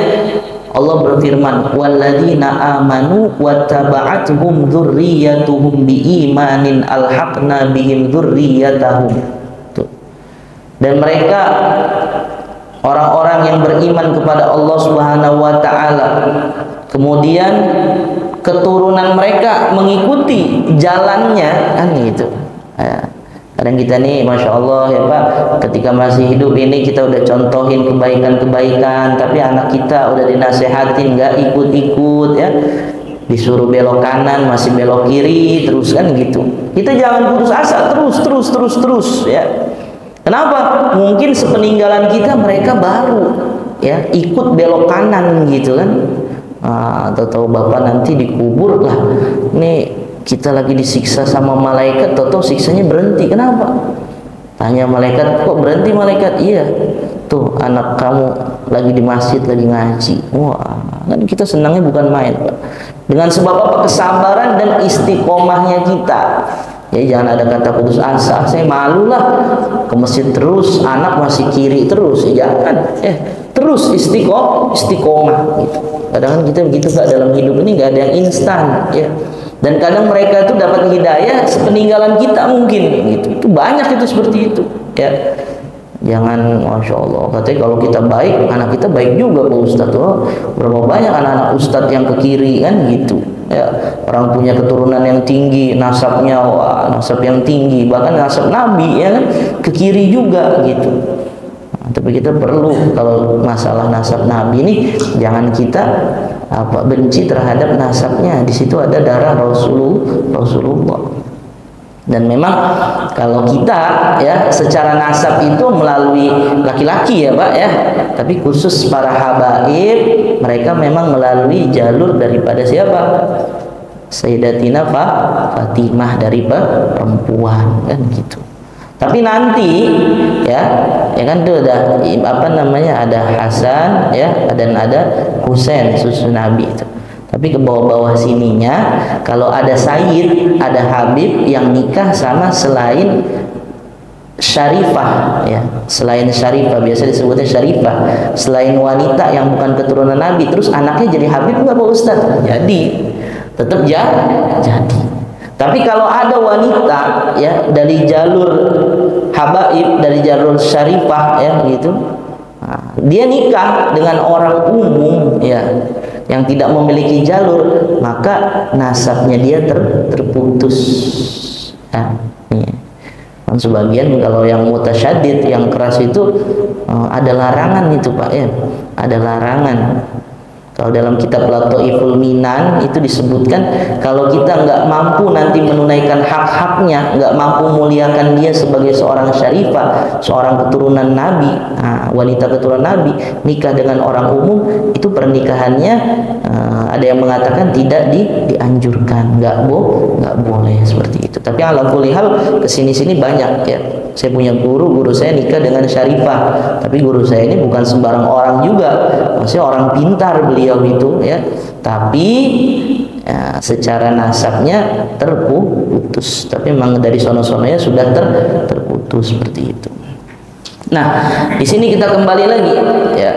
[SPEAKER 1] Allah berfirman, walladzina amanu wattaba'atuhum dzurriyyatuhum biimanin alhaqna bihim dzurriyyatahum. Dan mereka orang-orang yang beriman kepada Allah Subhanahu wa Ta'ala, kemudian keturunan mereka mengikuti jalannya, kan gitu. Kadang kita nih, Masya Allah ya Pak, ketika masih hidup ini kita udah contohin kebaikan-kebaikan, tapi anak kita udah dinasehatin nggak ikut-ikut ya, disuruh belok kanan masih belok kiri terus kan gitu. Kita jangan putus asa, terus ya. Kenapa? Mungkin sepeninggalan kita mereka baru ya ikut belok kanan gitu kan. Atau Bapak nanti dikubur lah. Nih kita lagi disiksa sama malaikat, tahu siksanya berhenti. Kenapa? Tanya malaikat, kok berhenti malaikat? Iya, tuh anak kamu lagi di masjid lagi ngaji. Wah, kan kita senangnya bukan main, Pak. Dengan sebab apa? Kesabaran dan istiqomahnya kita. Ya jangan ada kata putus asa. Saya malu lah ke masjid terus, anak masih kiri terus. Ya jangan. Terus istiqomah gitu. Kadang kan kita begitu Pak, dalam hidup ini nggak ada yang instan ya. Dan kadang mereka itu dapat hidayah sepeninggalan kita mungkin gitu. Itu banyak itu seperti itu ya. Jangan, Masya Allah, katanya kalau kita baik, anak kita baik juga Pak Ustadz. Oh, berapa banyak anak-anak Ustadz yang ke kiri kan gitu ya. Orang punya keturunan yang tinggi, nasabnya wah, nasab yang tinggi, bahkan nasab Nabi ya kan, ke kiri juga gitu. Tapi kita perlu, kalau masalah nasab Nabi ini jangan kita benci terhadap nasabnya. Di situ ada darah Rasulullah. Dan memang kalau kita ya secara nasab itu melalui laki-laki ya Pak ya, tapi khusus para habaib mereka memang melalui jalur daripada siapa? Sayyidatina Fatimah, dari perempuan kan gitu. Tapi nanti ya kan itu ada ada Hasan ya, dan ada Husain susu Nabi itu. Tapi ke bawah-bawah sininya kalau ada Sayyid, ada Habib yang nikah sama selain Syarifah ya, selain Syarifah, biasa disebutnya Syarifah, selain wanita yang bukan keturunan Nabi, terus anaknya jadi Habib nggak Pak Ustaz? Jadi tetap jadi. Tapi kalau ada wanita ya dari jalur habaib, dari jalur syarifah ya gitu, dia nikah dengan orang umum ya yang tidak memiliki jalur, maka nasabnya dia terputus. Kan sebagian kalau yang mutasyadid, yang keras itu ada larangan itu Pak ya, ada larangan. Kalau dalam kitab Lataiful Minan itu disebutkan kalau kita nggak mampu nanti menunaikan hak-haknya, nggak mampu muliakan dia sebagai seorang syarifah, seorang keturunan Nabi, wanita keturunan Nabi, nikah dengan orang umum, itu pernikahannya ada yang mengatakan tidak dianjurkan, nggak boleh seperti itu. Tapi ala kulli hal kesini-sini banyak ya. Saya punya guru saya nikah dengan syarifah, tapi guru saya ini bukan sembarang orang juga, maksudnya orang pintar beliau itu ya, tapi ya, secara nasabnya terputus, tapi memang dari sono-sononya sudah terputus seperti itu. Nah, di sini kita kembali lagi ya.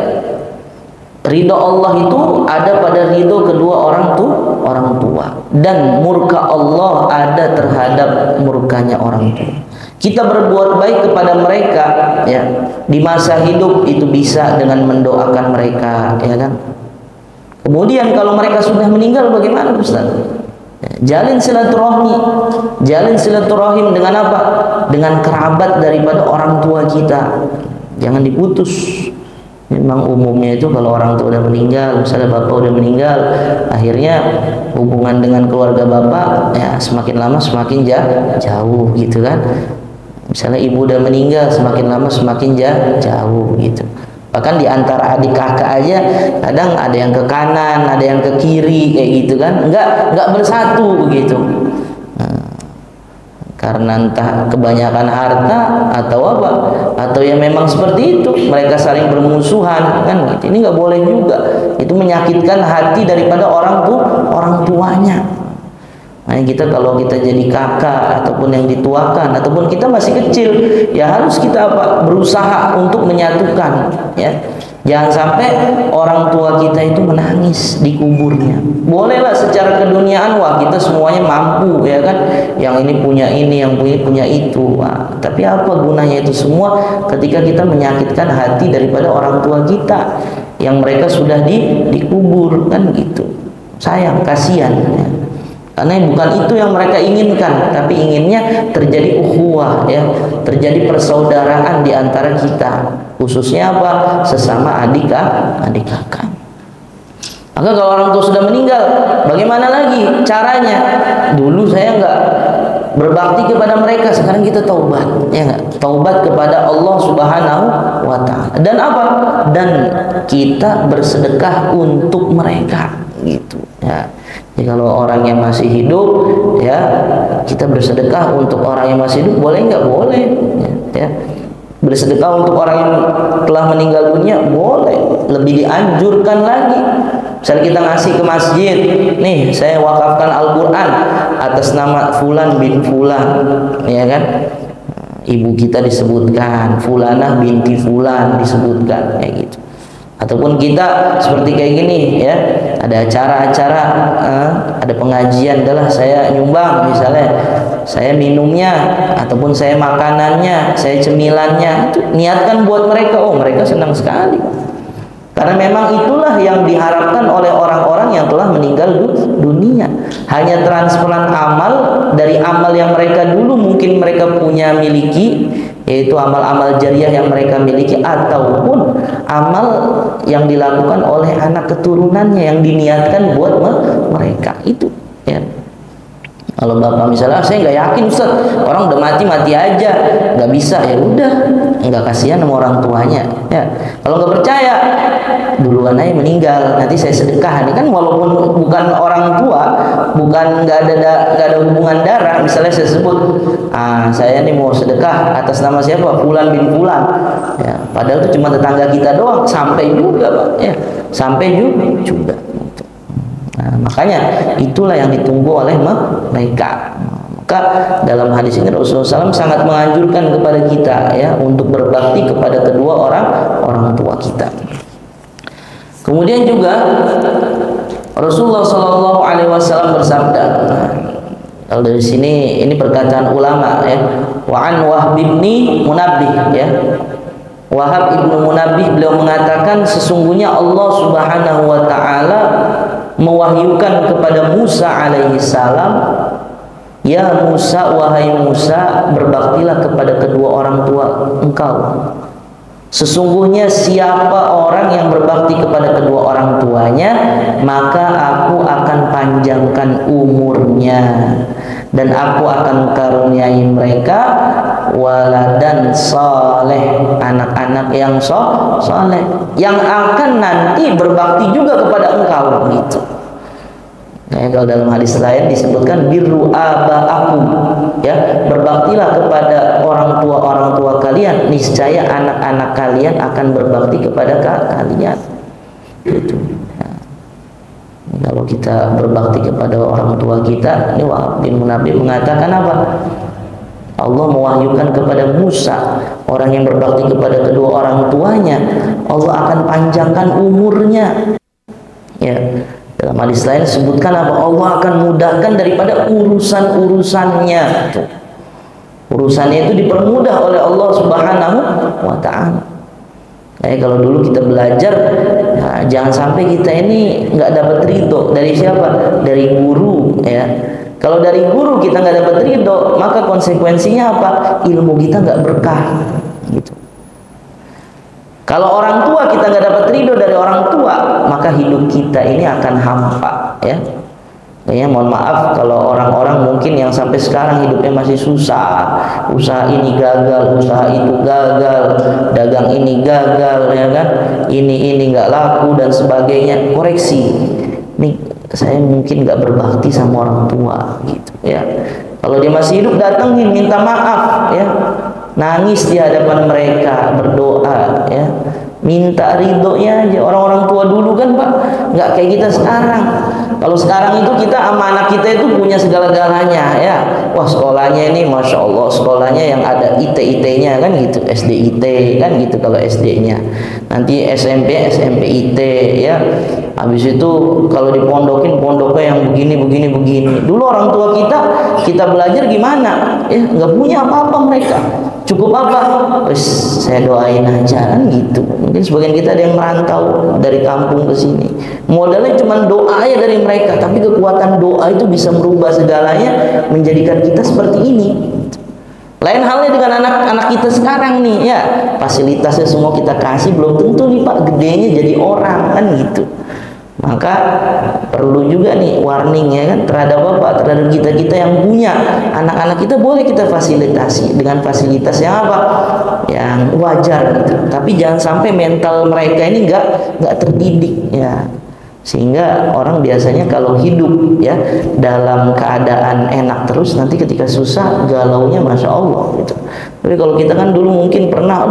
[SPEAKER 1] Ridho Allah itu ada pada ridho kedua orang tua, dan murka Allah ada terhadap murkanya orang tua. Kita berbuat baik kepada mereka ya di masa hidup itu bisa dengan mendoakan mereka ya kan. Kemudian kalau mereka sudah meninggal bagaimana Ustaz? Jalin silaturahim dengan apa? Dengan kerabat daripada orang tua kita. Jangan diputus. Memang umumnya itu kalau orang tua udah meninggal, misalnya bapak udah meninggal, akhirnya hubungan dengan keluarga bapak ya semakin lama semakin jauh gitu kan. Misalnya ibu udah meninggal, semakin lama semakin jauh gitu. Bahkan di antara adik kakak aja kadang ada yang ke kanan, ada yang ke kiri kayak gitu kan, nggak bersatu begitu. Karena entah kebanyakan harta atau apa, atau ya memang seperti itu, mereka saling bermusuhan kan gitu. Ini nggak boleh juga, itu menyakitkan hati daripada orang tuanya. Nah, kita kalau kita jadi kakak ataupun yang dituakan ataupun kita masih kecil, ya harus kita berusaha untuk menyatukan ya. Jangan sampai orang tua kita itu menangis di kuburnya. Bolehlah secara keduniaan, wah kita semuanya mampu ya kan, yang ini punya ini, yang punya itu. Wah, tapi apa gunanya itu semua ketika kita menyakitkan hati daripada orang tua kita yang mereka sudah dikubur kan gitu. Sayang, kasihan ya. Karena bukan itu yang mereka inginkan, tapi inginnya terjadi ukhuwah, ya, terjadi persaudaraan di antara kita, khususnya apa? Sesama adik kakak. Maka kalau orang tua sudah meninggal, bagaimana lagi caranya? Dulu saya nggak berbakti kepada mereka, sekarang kita taubat, ya nggak? Taubat kepada Allah Subhanahu wa Ta'ala. Dan apa? Dan kita bersedekah untuk mereka, gitu ya. Jadi kalau orang yang masih hidup, ya, kita bersedekah untuk orang yang masih hidup, boleh nggak? Boleh, ya. Bersedekah untuk orang yang telah meninggal dunia, boleh. Lebih dianjurkan lagi. Misalnya kita ngasih ke masjid, nih saya wakafkan Al-Quran atas nama Fulan bin Fulan, ya kan? Ibu kita disebutkan, Fulanah binti Fulan disebutkan, kayak gitu. Ataupun kita seperti kayak gini, ya, ada acara-acara, ada pengajian, adalah saya nyumbang, misalnya saya minumnya ataupun saya makanannya, saya cemilannya, itu niatkan buat mereka. Oh, mereka senang sekali, karena memang itulah yang diharapkan oleh orang-orang yang telah meninggal dunia. Hanya transferan amal dari amal yang mereka dulu mungkin mereka punya miliki, yaitu amal-amal jariah yang mereka miliki, ataupun amal yang dilakukan oleh anak keturunannya yang diniatkan buat mereka itu, ya. Kalau bapak misalnya, saya nggak yakin Ustaz, orang udah mati aja, nggak bisa, ya udah, nggak kasihan sama orang tuanya, ya. Kalau nggak percaya, duluan aja meninggal, nanti saya sedekah. Ini kan walaupun bukan orang tua, bukan nggak ada hubungan darah, misalnya saya sebut, saya nih mau sedekah atas nama siapa? Fulan bin Fulan, ya. Padahal itu cuma tetangga kita doang, sampai juga, Pak, ya, sampai juga. Nah, makanya itulah yang ditunggu oleh mereka. Maka dalam hadis ini Rasulullah SAW sangat menganjurkan kepada kita, ya, untuk berbakti kepada kedua orang tua kita. Kemudian juga Rasulullah SAW bersabda, kalau dari sini ini perkataan ulama, ya, wa an Wahb bin Munabbih, ya. Wahab ibnu Munabbih beliau mengatakan, sesungguhnya Allah Subhanahu wa Ta'ala mewahyukan kepada Musa alaihi salam, ya Musa, wahai Musa, berbaktilah kepada kedua orang tua engkau. Sesungguhnya siapa orang yang berbakti kepada kedua orang tuanya, maka aku akan panjangkan umurnya, dan aku akan karuniai mereka waladan saleh, anak-anak yang saleh, yang akan nanti berbakti juga kepada engkau, gitu. Nah, kalau dalam hadis lain disebutkan birru abaakum, ya, berbaktilah kepada orang tua kalian, niscaya anak-anak kalian akan berbakti kepada kalian, gitu. Nah, kalau kita berbakti kepada orang tua kita, ini Wahab bin Munabbih mengatakan apa? Allah mewahyukan kepada Musa, orang yang berbakti kepada kedua orang tuanya, Allah akan panjangkan umurnya, ya. Dalam hadis lain sebutkan apa? Allah akan mudahkan daripada urusan-urusannya. Urusannya itu dipermudah oleh Allah Subhanahu wa Ta'ala. Kalau dulu kita belajar, nah, jangan sampai kita ini nggak dapat ridho dari siapa? Dari guru, ya. Kalau dari guru kita nggak dapat ridho, maka konsekuensinya apa? Ilmu kita nggak berkah, gitu. Kalau orang tua kita nggak dapat ridho dari orang tua, maka hidup kita ini akan hampa, ya. Kayaknya mohon maaf kalau orang-orang mungkin yang sampai sekarang hidupnya masih susah, usaha ini gagal, usaha itu gagal, dagang ini gagal, ya kan? Ini nggak laku dan sebagainya. Koreksi, nih saya mungkin nggak berbakti sama orang tua, gitu, ya. Kalau dia masih hidup, datangin, minta maaf, ya. Nangis di hadapan mereka, berdoa, ya, minta ridhonya aja. Orang-orang tua dulu kan, Pak, nggak kayak kita sekarang. Kalau sekarang itu kita sama anak kita itu punya segala-galanya, ya. Wah, sekolahnya ini Masya Allah, sekolahnya yang ada IT-nya kan, gitu, SDIT kan, gitu kalau SD-nya. Nanti SMP IT, ya. Habis itu kalau dipondokin, pondoknya yang begini. Dulu orang tua kita belajar gimana? Ya, nggak punya apa-apa mereka. Cukup apa? Wes saya doain aja kan gitu. Mungkin sebagian kita ada yang merantau dari kampung ke sini. Modalnya cuma doa ya dari mereka, tapi kekuatan doa itu bisa merubah segalanya, menjadikan kita seperti ini. Lain halnya dengan anak-anak kita sekarang nih ya, fasilitasnya semua kita kasih, belum tentu nih Pak gedenya jadi orang kan gitu. Maka perlu juga nih warning ya kan terhadap apa? Terhadap kita-kita yang punya anak-anak kita, boleh kita fasilitasi dengan fasilitas yang apa? Yang wajar gitu. Tapi jangan sampai mental mereka ini nggak terdidik ya. Sehingga orang biasanya kalau hidup ya dalam keadaan enak terus, nanti ketika susah galaunya Masya Allah gitu. Tapi kalau kita kan dulu mungkin pernah,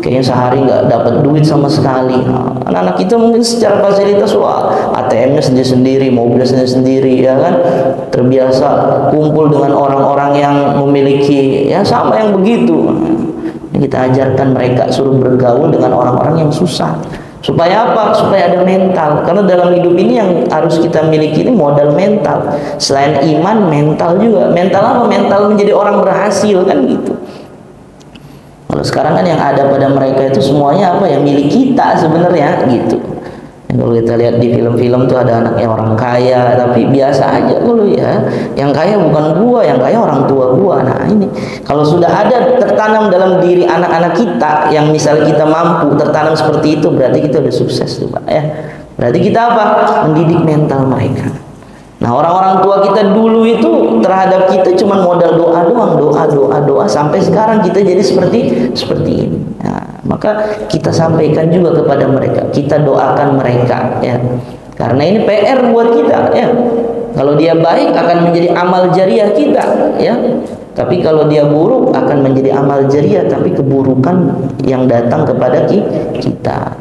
[SPEAKER 1] kayaknya sehari nggak dapat duit sama sekali. Nah, anak-anak kita mungkin secara fasilitas, wah ATM-nya sendiri-sendiri, mobilnya sendiri-sendiri ya kan, terbiasa kumpul dengan orang-orang yang memiliki ya sama yang begitu. Kita ajarkan mereka, suruh bergaul dengan orang-orang yang susah. Supaya apa? Supaya ada mental. Karena dalam hidup ini yang harus kita miliki ini modal mental. Selain iman, mental juga. Mental apa? Mental menjadi orang berhasil kan gitu. Kalau sekarang kan yang ada pada mereka itu semuanya apa ya? Milik kita sebenarnya gitu. Kalau kita lihat di film-film tuh ada anaknya orang kaya, tapi biasa aja kalau ya. Yang kaya bukan gua, yang kaya orang tua gua. Nah ini kalau sudah ada tertanam dalam diri anak-anak kita, yang misalnya kita mampu tertanam seperti itu, berarti kita udah sukses tuh Pak ya. Berarti kita apa? Mendidik mental mereka. Nah orang-orang tua kita dulu itu terhadap kita cuma modal doa doang, doa sampai sekarang kita jadi seperti ini. Nah, maka kita sampaikan juga kepada mereka, kita doakan mereka ya. Karena ini PR buat kita ya. Kalau dia baik akan menjadi amal jariah kita ya. Tapi kalau dia buruk akan menjadi amal jariah, tapi keburukan yang datang kepada kita.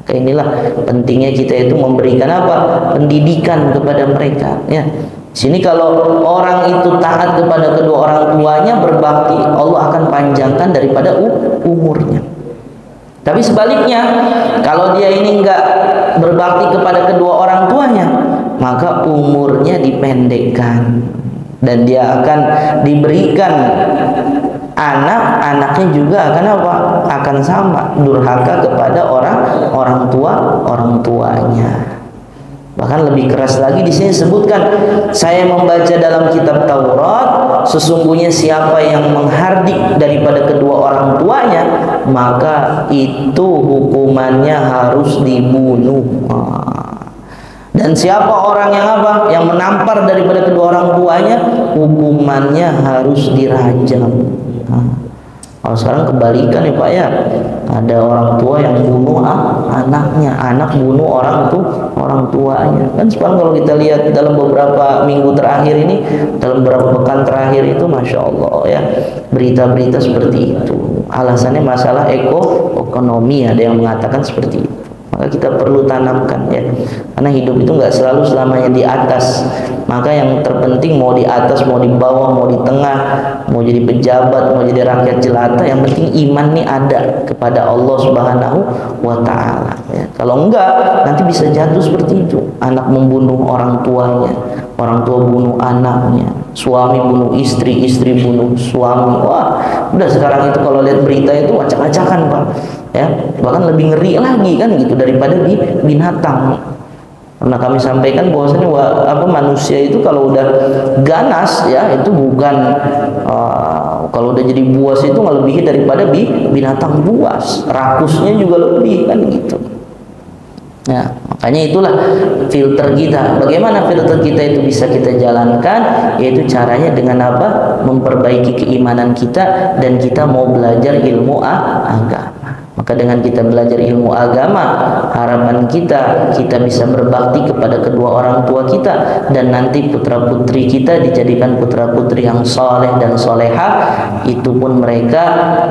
[SPEAKER 1] Inilah pentingnya kita itu memberikan apa? Pendidikan kepada mereka ya. Sini kalau orang itu taat kepada kedua orang tuanya, berbakti, Allah akan panjangkan daripada umurnya. Tapi sebaliknya, kalau dia ini enggak berbakti kepada kedua orang tuanya, maka umurnya dipendekkan dan dia akan diberikan anaknya juga akan apa? Akan sama durhaka kepada orang tuanya. Bahkan lebih keras lagi di sini sebutkan, saya membaca dalam kitab Taurat, sesungguhnya siapa yang menghardik daripada kedua orang tuanya, maka itu hukumannya harus dibunuh. Dan siapa orang yang apa? Yang menampar daripada kedua orang tuanya, hukumannya harus dirajam. Kalau sekarang kebalikan ya Pak ya, ada orang tua yang bunuh anaknya, anak bunuh orang tuanya. Kan sekarang kalau kita lihat dalam beberapa minggu terakhir ini, dalam beberapa pekan terakhir itu, Masya Allah ya, berita-berita seperti itu. Alasannya masalah ekonomi, ada yang mengatakan seperti itu. Maka kita perlu tanamkan ya, karena hidup itu nggak selalu selamanya di atas. Maka yang terpenting mau di atas, mau di bawah, mau di tengah, mau jadi pejabat, mau jadi rakyat jelata, yang penting iman nih ada kepada Allah Subhanahu wa Ta'ala ya. Kalau enggak, nanti bisa jatuh seperti itu. Anak membunuh orang tuanya, orang tua bunuh anaknya, suami bunuh istri, istri bunuh suami. Wah, udah sekarang itu kalau lihat berita itu acak-acakan Pak ya, bahkan lebih ngeri lagi kan gitu daripada di binatang. Karena kami sampaikan bahwasanya manusia itu kalau udah ganas ya, itu bukan kalau udah jadi buas itu melebihi daripada binatang buas, rakusnya juga lebih kan gitu. Ya, makanya itulah filter kita. Bagaimana filter kita itu bisa kita jalankan? Yaitu caranya dengan apa? Memperbaiki keimanan kita, dan kita mau belajar ilmu agama. Maka dengan kita belajar ilmu agama, harapan kita bisa berbakti kepada kedua orang tua kita, dan nanti putra-putri kita dijadikan putra-putri yang soleh dan solehah. Itu pun mereka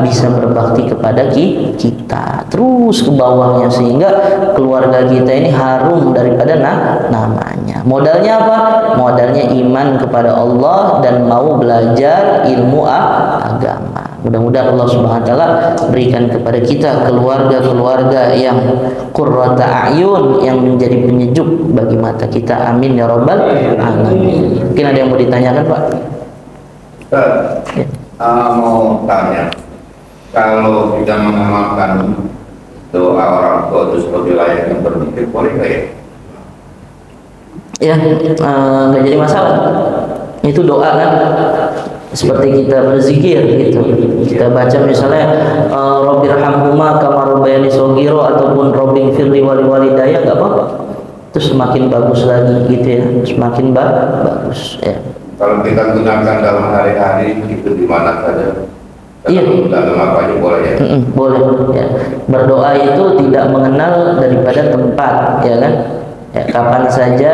[SPEAKER 1] bisa berbakti kepada kita terus ke bawahnya, sehingga keluarga kita ini harum daripada namanya. Modalnya apa? Modalnya iman kepada Allah dan mau belajar ilmu agama. Mudah-mudahan Allah Subhanahu wa Ta'ala berikan kepada kita keluarga-keluarga yang qurrata a'yun, yang menjadi penyejuk bagi mata kita. Amin ya rabbal alamin. Mungkin ada yang mau ditanyakan Pak?
[SPEAKER 2] Ya. Mau tanya, kalau kita mengamalkan doa orang tua itu sebagai layaknya berzikir, boleh nggak ya?
[SPEAKER 1] Ya, nggak jadi masalah. Itu doa kan, seperti kita berzikir gitu. Kita baca misalnya Robbirhamhuma kama rabbayani shaghira ataupun Robbighfirli wa liwalidayya, nggak apa-apa. Itu semakin bagus lagi gitu ya, semakin bagus ya.
[SPEAKER 2] Kalau kita gunakan dalam hari-hari itu di mana saja?
[SPEAKER 1] Iya.
[SPEAKER 2] Dalam apa aja boleh ya?
[SPEAKER 1] Boleh ya. Berdoa itu tidak mengenal daripada tempat, ya kan? Ya, kapan saja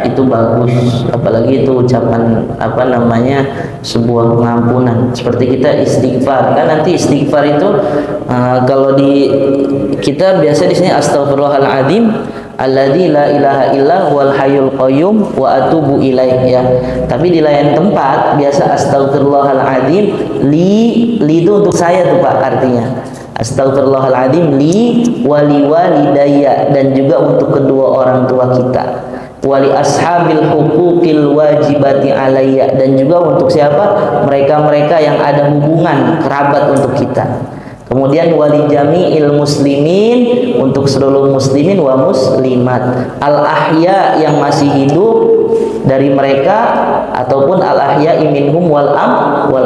[SPEAKER 1] itu bagus, apalagi itu ucapan apa namanya, sebuah pengampunan. Seperti kita istighfar kan, nanti istighfar itu kalau di kita biasa di sini astaghfirullahaladzim alladzi la ilaha illa huwal hayyul qayyum wa atubu ilaih ya. Tapi di lain tempat biasa astaghfirullahaladzim li itu untuk saya tuh Pak, artinya astaghfirullahaladzim li wali walidayya, dan juga untuk kedua orang tua kita, wali ashabil huquqil wajibati alayya, dan juga untuk siapa, mereka-mereka yang ada hubungan kerabat untuk kita. Kemudian wali jami'il muslimin, untuk seluruh muslimin wa muslimat, al ahya yang masih hidup dari mereka, ataupun al ahya minhum wal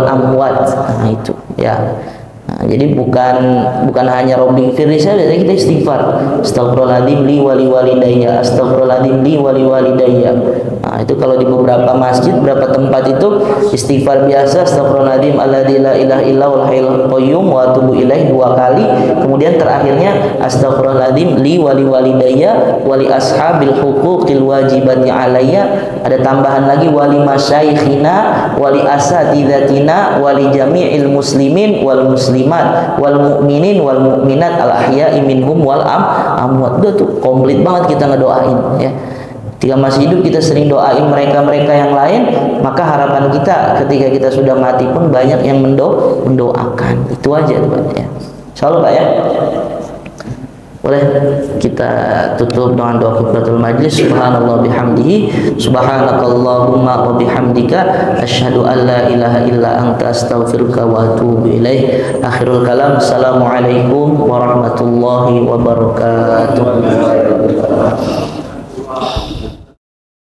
[SPEAKER 1] amwat. Nah itu ya. Nah, jadi bukan hanya Robbighfirli saja, kita istighfar. Astaghfirullahaladzim li wali walidayya, astaghfirullahaladzim li wali walidayya. Nah, itu kalau di beberapa masjid, beberapa tempat itu istighfar biasa, astaghfirullahaladzim alladzi la ilaha illa huwal hayyul qayyum wa atubu ilaih 2 kali. Kemudian terakhirnya astaghfirullahaladzim li wali walidayya wali ashabil huquqil wajibati alayya. Ada tambahan lagi wali masyaikhina wali asatidatina wali jami'il muslimin wal muslimat wal mu'minin wal mu'minat al ahya'i minhum wal amwat. Udah tuh komplit banget kita ngedoain ya. Ketika masih hidup kita sering doain mereka-mereka yang lain, maka harapan kita ketika kita sudah mati pun banyak yang mendoakan. Itu aja Pak ya. Insyaallah Pak ya. Boleh kita tutup dengan doa kifaratul majlis. Subhanallah bihamdihi, subhanakallahumma wa bihamdika, asyhadu an la ilaha illa anta astaghfiruka wa atubu ilaih. Akhirul kalam, assalamualaikum warahmatullahi wabarakatuh.